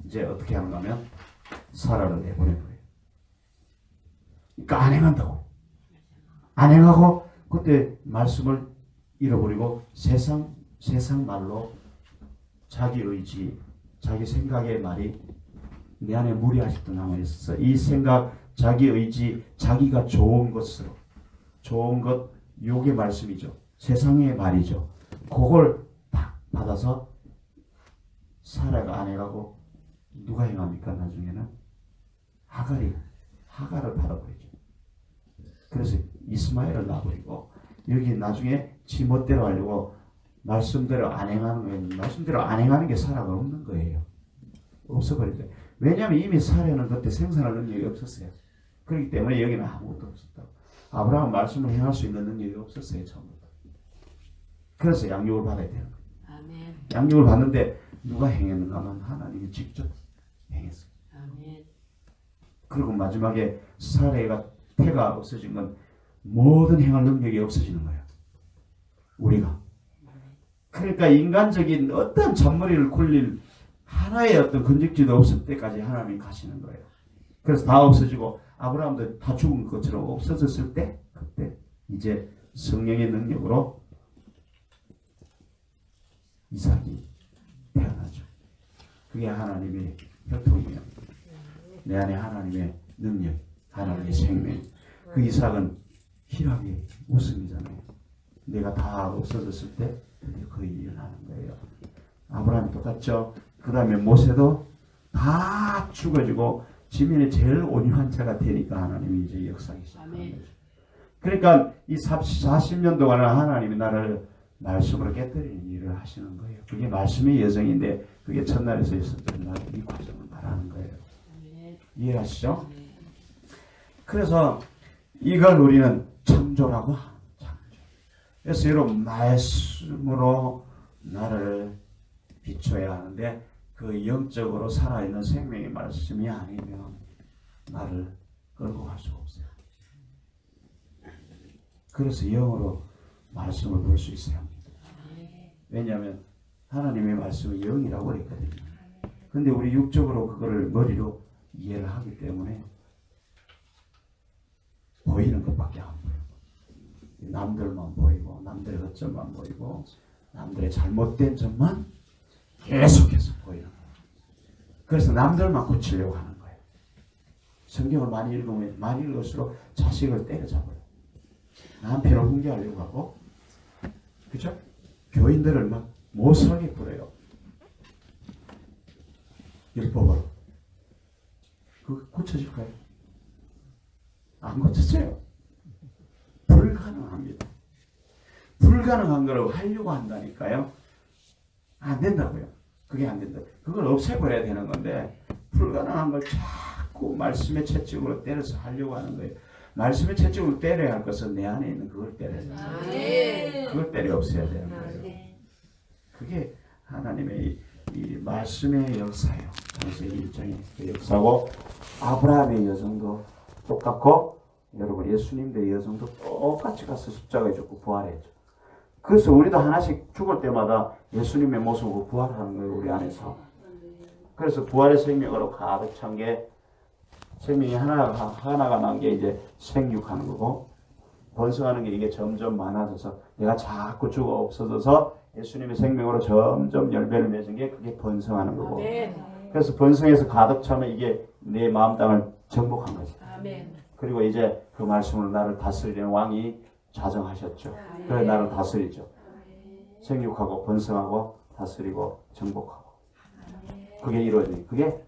이제 어떻게 하는가 하면 사라를 내보낸 거예요. 그러니까 안 행한다고. 안 행하고 그때 말씀을 잃어버리고 세상 말로 자기 의지, 자기 생각의 말이 내 안에 물이 아직도 남아있어서 이 생각, 자기 의지, 자기가 좋은 것으로, 좋은 것, 요게 말씀이죠. 세상의 말이죠. 그걸 받아서 사라가 아내가고 누가 행합니까? 나중에는 하갈을 받아버리죠. 그래서 이스마엘을 놔버리고 여기 나중에 지멋대로 하려고 말씀대로 안 행하는 거예요. 말씀대로 안 행하는 게 사라가 없는 거예요. 없어버리죠. 왜냐하면 이미 사라는 그때 생산할 능력이 없었어요. 그렇기 때문에 여기는 아무것도 없었다고. 아브라함 말씀을 행할 수 있는 능력이 없었어요. 처음부터. 그래서 양육을 받아야 되는 거예요. 아멘. 양육을 받는데 누가 행했는가 하면 하나님이 직접 행했어요. 아멘. 그리고 마지막에 사례가 태가 없어진 건 모든 행할 능력이 없어지는 거예요. 우리가. 그러니까 인간적인 어떤 잔머리를 굴릴 하나의 어떤 건적지도 없을 때까지 하나님이 가시는 거예요. 그래서 다 없어지고 아브라함도 다 죽은 것처럼 없어졌을 때 그때 이제 성령의 능력으로 이삭이 태어나죠. 그게 하나님의 혈통이에요. 내 안에 하나님의 능력, 하나님의 생명. 그 이삭은 희락의 우승이잖아요. 내가 다 없어졌을 때 드디어 그 일이 일어나는 거예요. 아브라함이 똑같죠. 그 다음에 모세도 다 죽어지고 지면에 제일 온유한 자가 되니까 하나님이 이제 역사하기 시작하는 거죠. 그러니까 이 40년 동안은 하나님이 나를 말씀으로 깨뜨리는 일을 하시는 거예요. 그게 말씀의 여정인데 그게 첫날에서 있었던 이 과정을 말하는 거예요. 이해하시죠? 그래서 이걸 우리는 창조라고 하는 창조. 그래서 여러분 말씀으로 나를 비춰야 하는데 그 영적으로 살아있는 생명의 말씀이 아니면 나를 끌고 갈 수가 없어요. 그래서 영으로 말씀을 볼 수 있어야 합니다. 왜냐하면 하나님의 말씀은 영이라고 그랬거든요. 근데 우리 육적으로 그거를 머리로 이해를 하기 때문에 보이는 것밖에 안 보여요. 남들만 보이고 남들의 허점만 보이고 남들의 잘못된 점만 계속해서 보이는 거예요. 그래서 남들만 고치려고 하는 거예요. 성경을 많이 읽으면 많이 읽을수록 자식을 때려잡아요. 남편을 훈계하려고 하고, 그죠? 교인들을 막 못살게 굴어요. 율법으로. 그거 고쳐질까요? 안 고쳐져요. 불가능합니다. 불가능한 걸 하려고 한다니까요. 안 된다고요. 그게 안 된다. 그걸 없애버려야 되는 건데 불가능한 걸 자꾸 말씀의 채찍으로 때려서 하려고 하는 거예요. 말씀의 채찍으로 때려야 할 것은 내 안에 있는 그걸 때려야 되는 거예요. 그걸 때려 없애야 되는 거예요. 그게 하나님의 이 말씀의 역사예요. 창세기 1장의 그 역사고 아브라함의 여정도 똑같고 여러분 예수님의 여정도 똑같이 가서 십자가에 죽고 부활했죠. 그래서 우리도 하나씩 죽을 때마다 예수님의 모습으로 부활하는 거예요. 우리 안에서. 그래서 부활의 생명으로 가득 찬 게 생명이 하나가 난 게 이제 생육하는 거고 번성하는 게 이게 점점 많아져서 내가 자꾸 죽어 없어져서 예수님의 생명으로 점점 열매를 맺은 게 그게 번성하는 거고 그래서 번성해서 가득 차면 이게 내 마음 땅을 정복한 거죠. 그리고 이제 그 말씀으로 나를 다스리는 왕이 자정하셨죠. 그래서 나를 다스리죠. 생육하고 번성하고 다스리고 정복하고 그게 이루어져요. 그게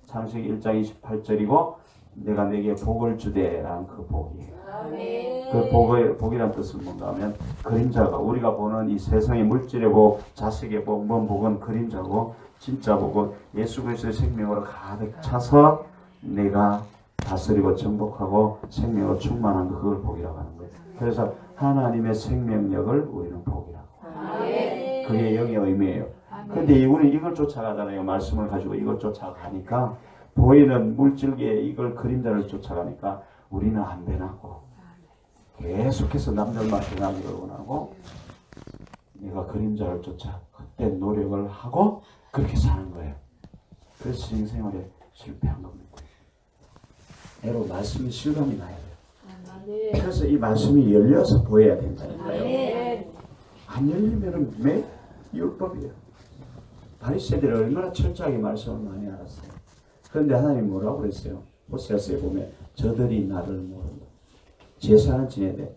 창세기 1장 28절이고 내가 내게 복을 주되라는 그 복이에요. 그 복이라는 뜻은 뭔가 하면 그림자가 우리가 보는 이 세상의 물질의 복, 자식의 복, 먼 복은 그림자고 진짜 복은 예수 그리스도의 생명으로 가득 차서 내가 다스리고 정복하고 생명으로 충만한 그걸 복이라고 하는 거예요. 그래서 하나님의 생명력을 우리는 복이라고. 그게 영의 의미예요. 근데 우리는 이걸 쫓아가잖아요. 말씀을 가지고 이걸 쫓아가니까 보이는 물질계에 이걸 그림자를 쫓아가니까 우리는 안 변하고 계속해서 남들만 변하기를 원하고 내가 그림자를 쫓아 그때 노력을 하고 그렇게 사는 거예요. 그래서 인생활에 실패한 겁니다. 여러분 말씀이 실감이 나야 돼요. 그래서 이 말씀이 열려서 보여야 된다니까요. 안 열리면 매 율법이에요. 바리새인들이 얼마나 철저하게 말씀을 많이 알았어요. 그런데 하나님 뭐라고 그랬어요? 호세아서에 보면 저들이 나를 모른다. 제사는 지내되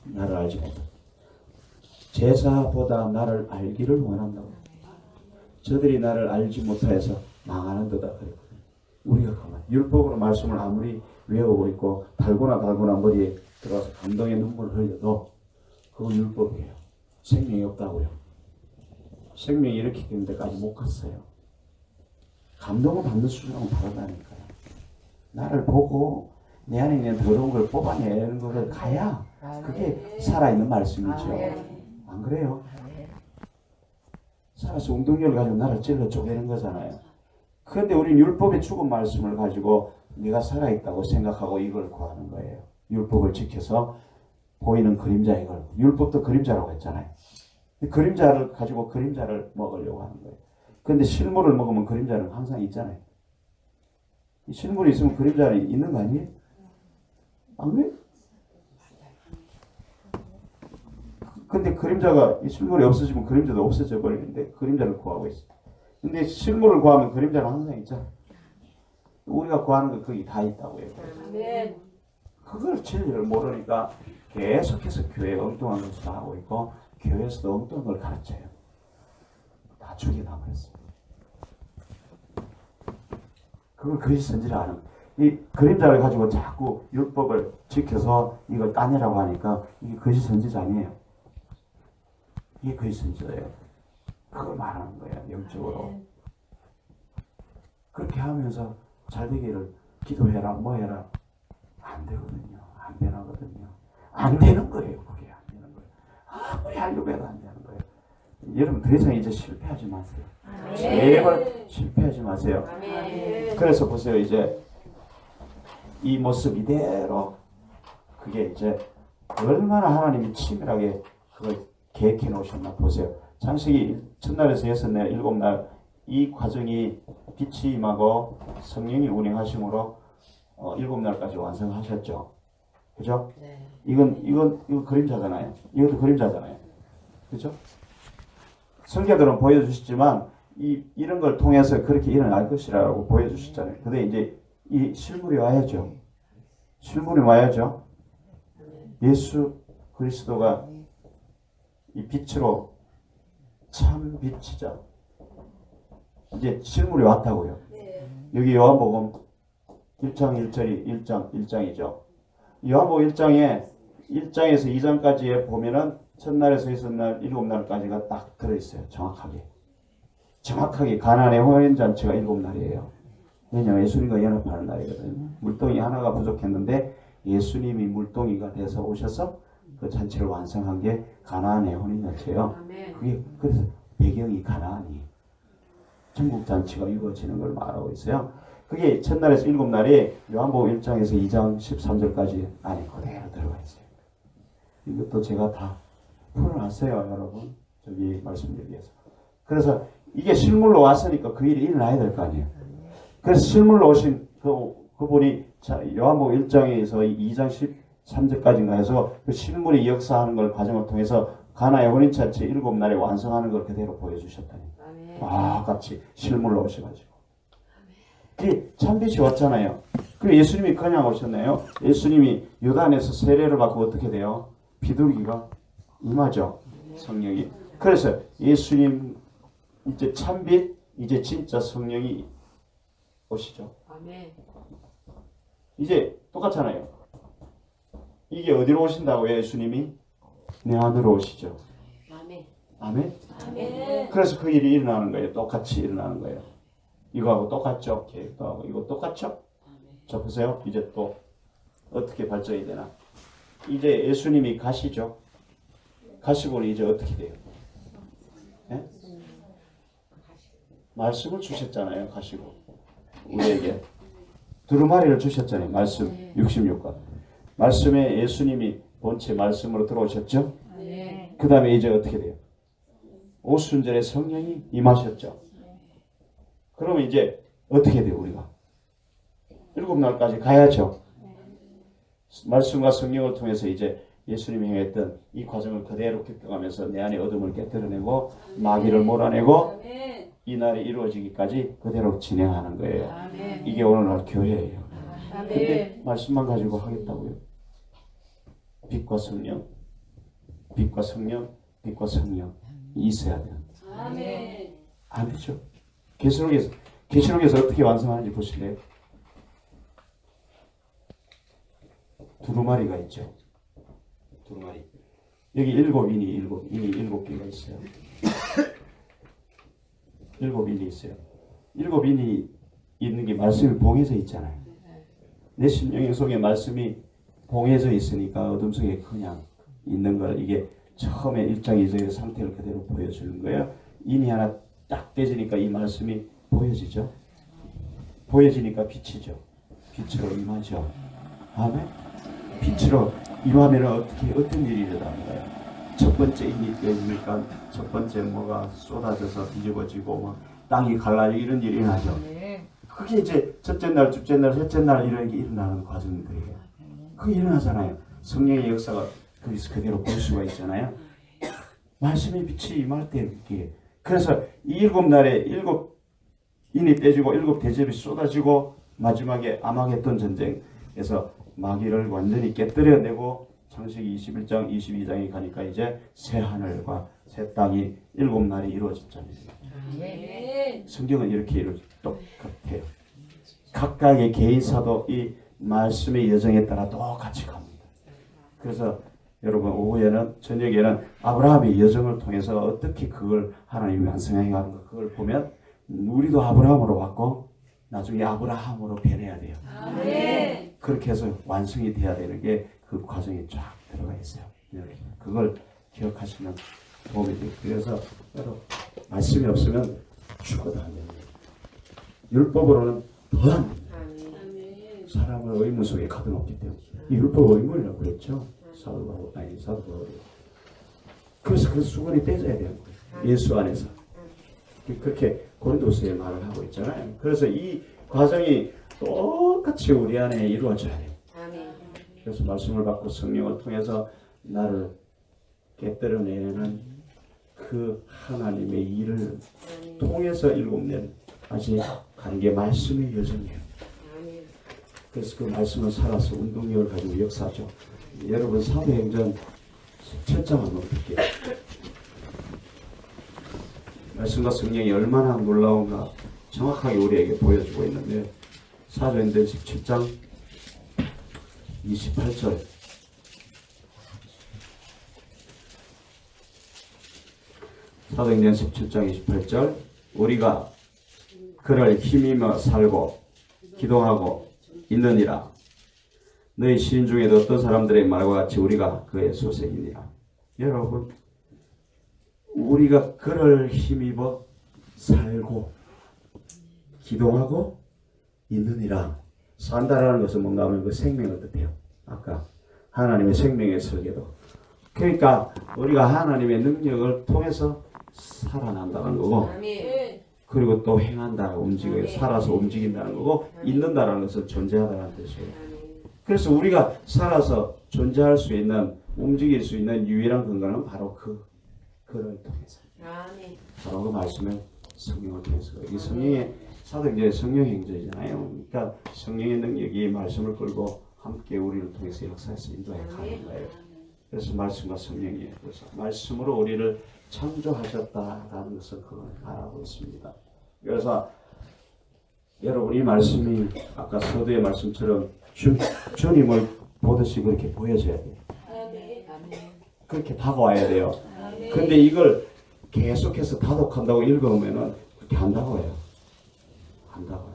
나를 알지 못한다. 제사보다 나를 알기를 원한다고. 저들이 나를 알지 못하여서 망하는 듯다 그랬거든요. 우리가 가만 율법으로 말씀을 아무리 외우고 있고 달고나 머리에 들어가서 감동의 눈물을 흘려도 그건 율법이에요. 생명이 없다고요. 생명이 일으키는 데까지 못 갔어요. 감동을 받는 수준하고 다르다니까요. 나를 보고 내 안에 있는 더러운 걸 뽑아내는 것을 가야 그게 살아있는 말씀이죠. 안 그래요? 살아서 웅덩이를 가지고 나를 찔러 쪼개는 거잖아요. 그런데 우리는 율법의 죽은 말씀을 가지고 내가 살아있다고 생각하고 이걸 구하는 거예요. 율법을 지켜서 보이는 그림자 이걸. 율법도 그림자라고 했잖아요. 그림자를 가지고 그림자를 먹으려고 하는 거예요. 그런데 실물을 먹으면 그림자는 항상 있잖아요. 실물이 있으면 그림자는 있는 거 아니에요? 안 그래요? 근데 그림자가 이 실물이 없어지면 그림자도 없어져 버리는데 그림자를 구하고 있어요. 근데 실물을 구하면 그림자는 항상 있잖아요. 우리가 구하는 거 거기 다 있다고요. 그걸 진리를 모르니까 계속해서 교회에 엉뚱한 것을 다 하고 있고 교회에서도 엉뚱한 걸 가르쳐요. 다 죽여나버렸어요. 그걸 거짓 선지를 아는 거예요. 이 그림자를 가지고 자꾸 율법을 지켜서 이걸 따내라고 하니까 이게 거짓 선지자 아니에요. 이게 거짓 선지자예요. 그걸 말하는 거예요. 영적으로. 그렇게 하면서 잘 되기를 기도해라 뭐 해라 안 되거든요. 안 되거든요. 안 되는 거예요. 그게 안 되는 거예요. 아무리 하려고 해도 안 되는 거예요. 여러분 더 이상 이제 실패하지 마세요. 제발 실패하지 마세요. 그래서 보세요. 이제 이 모습 이대로 그게 이제 얼마나 하나님이 치밀하게 그걸 계획해 놓으셨나 보세요. 창세기 첫날에서 여섯날 일곱날 이 과정이 빛이 임하고 성령이 운행하심으로 일곱 날까지 완성하셨죠. 그죠? 네. 이건 그림자잖아요. 이것도 그림자잖아요. 그죠? 성경들은 보여주시지만 이런 걸 통해서 그렇게 일어날 것이라고 보여주셨잖아요. 근데 이제 이 실물이 와야죠. 실물이 와야죠. 예수 그리스도가 이 빛으로 참 빛이죠. 이제 실물이 왔다고요. 여기 요한복음 1장 1절이 1장이죠. 요한복음 1장에서 2장까지에 보면은 첫날에서 여섯날, 일곱날까지가 딱 들어있어요. 정확하게 가나안의 혼인잔치가 7날이에요. 왜냐하면 예수님과 연합하는 날이거든요. 물동이 하나가 부족했는데 예수님이 물동이가 돼서 오셔서 그 잔치를 완성한 게 가나안의 혼인잔치예요. 그게 그래서 배경이 가나안이 천국잔치가 이루어지는 걸 말하고 있어요. 그게 첫날에서 7날이 요한복음 1장에서 2장 13절까지 안에 그대로 들어가 있어요. 이것도 제가 다 풀어놨어요, 여러분. 저기 말씀드리겠습니다. 그래서 이게 실물로 왔으니까 그 일이 일어나야 될 거 아니에요. 그래서 실물로 오신 그분이 요한복음 1장에서 2장 13절까지인가 해서 그 실물이 역사하는 걸 과정을 통해서 가나의 혼인잔치 7날에 완성하는 걸 그대로 보여주셨다니. 같이 실물로 오셔가지고. 그 참빛이 왔잖아요. 그리고 예수님이 그냥 오셨나요? 예수님이 요단에서 세례를 받고 어떻게 돼요? 비둘기가 임하죠. 성령이. 그래서 예수님 이제 참빛, 이제 진짜 성령이 오시죠. 이제 똑같잖아요. 이게 어디로 오신다고요? 예수님이 내 안으로 오시죠. 아멘. 그래서 그 일이 일어나는 거예요. 똑같이 일어나는 거예요. 이거하고 똑같죠. 계획도 하고 이거 똑같죠. 자 보세요. 이제 또 어떻게 발전이 되나. 이제 예수님이 가시죠. 가시고는 이제 어떻게 돼요? 네? 말씀을 주셨잖아요. 가시고 우리에게 두루마리를 주셨잖아요. 말씀 66권. 말씀에 예수님이 본체 말씀으로 들어오셨죠. 그 다음에 이제 어떻게 돼요? 오순절에 성령이 임하셨죠. 그러면 이제 어떻게 돼요? 우리가 7날까지 가야죠. 말씀과 성령을 통해서 이제 예수님이 행했던 이 과정을 그대로 겪어가면서 내 안에 어둠을 깨뜨려내고 마귀를 몰아내고 이 날이 이루어지기까지 그대로 진행하는 거예요. 이게 오늘날 교회예요. 근데 말씀만 가지고 하겠다고요? 빛과 성령 빛과 성령 있어야 돼요. 아멘. 안 되죠. 계시록에서 어떻게 완성하는지 보실래요? 두루마리가 있죠. 두루마리. 여기 일곱 개가 있어요. 일곱 인이 있어요. 일곱 인이 있는 게 말씀이 봉해져 있잖아요. 내 심령 속에 말씀이 봉해져 있으니까 어둠 속에 그냥 있는 걸 이게 처음에 1장 2절의 상태를 그대로 보여주는 거예요. 인이 하나 딱 떼지니까 이 말씀이 보여지죠. 보여지니까 빛이죠. 빛으로 임하죠. 아멘. 빛으로 임하면 어떤 일이 일어납니까? 첫 번째 인이 떼지니까 첫 번째 뭐가 쏟아져서 뒤집어지고 막 땅이 갈라지고 이런 일이 일어나죠. 그게 이제 첫째 날, 둘째 날, 셋째 날 이런 게 일어나는 과정들이에요. 그게 일어나잖아요. 성령의 역사가 거기서 그대로 볼 수가 있잖아요. 말씀의 빛이 임할 때 이렇게. 그래서 이 일곱 날에 일곱 인이 떼지고 일곱 대접이 쏟아지고 마지막에 아마겟돈 전쟁에서 마귀를 완전히 깨뜨려내고 창세기 21장, 22장에 가니까 이제 새 하늘과 새 땅이 일곱 날이 이루어졌잖아요. 성경은 이렇게 똑같아요. 각각의 개인사도 이 말씀의 여정에 따라 똑같이 갑니다. 그래서 여러분 오후에는 저녁에는 아브라함의 여정을 통해서 어떻게 그걸 하나님이 완성해 가는 거 그걸 보면 우리도 아브라함으로 왔고 나중에 아브라함으로 변해야 돼요. 아멘. 그렇게 해서 완성이 돼야 되는 게 그 과정에 쫙 들어가 있어요. 그걸 기억하시면 도움이 돼요. 그래서 여러분 말씀이 없으면 죽어도 안 됩니다. 율법으로는 더 안 됩니다. 사람을 의무 속에 가둬놓기 때문에 이 율법 의무라고 그랬죠. 사도 바울이. 그래서 그 수건이 떼져야 되는 거예요. 예수 안에서. 그렇게 고린도서에 말을 하고 있잖아요. 그래서 이 과정이 똑같이 우리 안에 이루어져야 돼요. 그래서 말씀을 받고 성령을 통해서 나를 깨뜨려내는 그 하나님의 일을 통해서 일곱 년까지 가는 게 말씀의 여정이에요. 그래서 그 말씀을 살아서 운동력을 가지고 역사하죠. 여러분 사도행전 7장 한번 볼게요. 말씀과 성령이 얼마나 놀라운가 정확하게 우리에게 보여주고 있는데 사도행전 17장 28절 사도행전 17장 28절 우리가 그를 힘입어 살고 기도하고 있느니라. 너희 시인 중에도 어떤 사람들의 말과 같이 우리가 그의 소생이니라. 여러분 우리가 그를 힘입어 살고 기도하고 있느니라. 산다라는 것은 뭔가 하면 그 생명을 뜻해요. 아까 하나님의 생명의 설계도. 그러니까 우리가 하나님의 능력을 통해서 살아난다는 거고 그리고 또 행한다고 움직여요. 살아서 움직인다는 거고 있는다라는 것은 존재하다는 뜻이에요. 그래서 우리가 살아서 존재할 수 있는 움직일 수 있는 유일한 근거는 바로 그를 통해서 바로 그 말씀을 성령을 통해서 이 성령의 사도행전의 성령 행전이잖아요. 그러니까 성령의 능력이 말씀을 끌고 함께 우리를 통해서 역사해서 인도해 가는 거예요. 그래서 말씀과 성령이에요. 그래서 말씀으로 우리를 창조하셨다라는 것을 그걸 말하고 있습니다. 그래서 여러분 이 말씀이 아까 서두의 말씀처럼 주님을 보듯이 그렇게 보여져야 돼요. 그렇게 다가와야 돼요. 근데 이걸 계속해서 다독한다고 읽어오면은 그렇게 안 다가와요. 안 다가와요.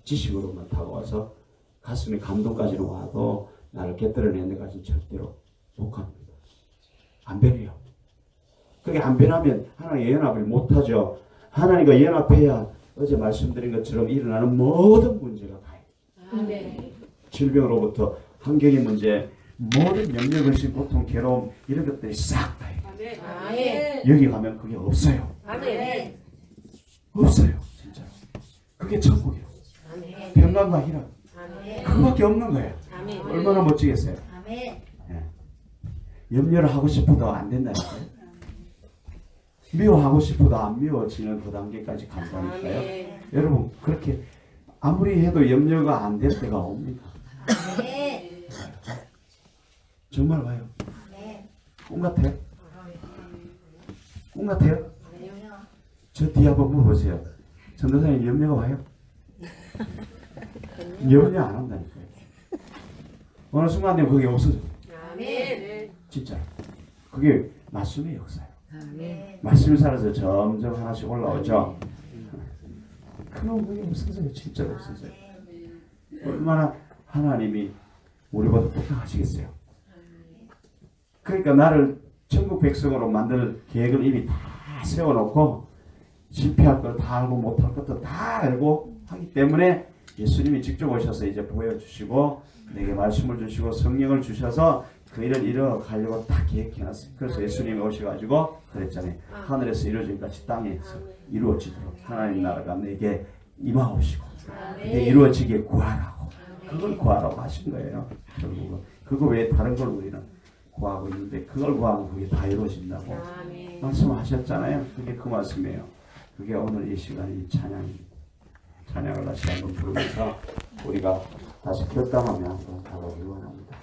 지식으로만 다가와서 가슴에 감동까지는 와도 나를 깨뜨려내는 데까지는 절대로 못 갑니다. 안 변해요. 그게 안 변하면 하나님과 연합을 못하죠. 하나님과 연합해야 어제 말씀드린 것처럼 일어나는 모든 문제가 다 해요. 질병으로부터 환경의 문제, 모든 명령의식, 고통, 괴로움 이런 것들이 싹 다 해요. 여기 가면 그게 없어요. 없어요. 진짜로. 그게 천국이에요. 평강과 희락. 그거밖에 없는 거예요. 얼마나 멋지겠어요. 네. 염려를 하고 싶어도 안 된다니까요. 미워하고 싶어도 안 미워지는 그 단계까지 간다니까요. 여러분 그렇게 아무리 해도 염려가 안 될 때가 옵니다. 정말 와요. 꿈 같아요. 꿈 같아요? 저 뒤에 한번 물어보세요. 전도사님 염려가 와요? 염려 안 한다니까요. 어느 순간 되면 그게 없어져. 아멘. 진짜. 그게 말씀의 역사예요. 아멘. 말씀이 살아서 점점 하나씩 올라오죠. 그럼 그게 없어져요. 진짜로 없어져요. 얼마나 하나님이 우리보다 똑똑하시겠어요. 그러니까 나를 천국 백성으로 만들 계획을 이미 다 세워놓고 실패할 걸 다 알고 못할 것도 다 알고 하기 때문에 예수님이 직접 오셔서 이제 보여주시고 내게 말씀을 주시고 성령을 주셔서 그 일을 이뤄가려고 다 계획해놨어요. 그래서 예수님이 오셔가지고 그랬잖아요. 하늘에서 이루어진 것이 땅에서 이루어지도록 하나님 나라가 내게 임하옵시고 그게 이루어지게 구하라고 그걸 구하라고 하신 거예요. 결국은 그거 외에 다른 걸 우리는 구하고 있는데 그걸 구하면 그게 다 이루어진다고 아멘. 말씀하셨잖아요. 그게 그 말씀이에요. 그게 오늘 이 시간 이 찬양을 다시 한번 부르면서 우리가 다시 결단하며 한번 가보기로 합니다.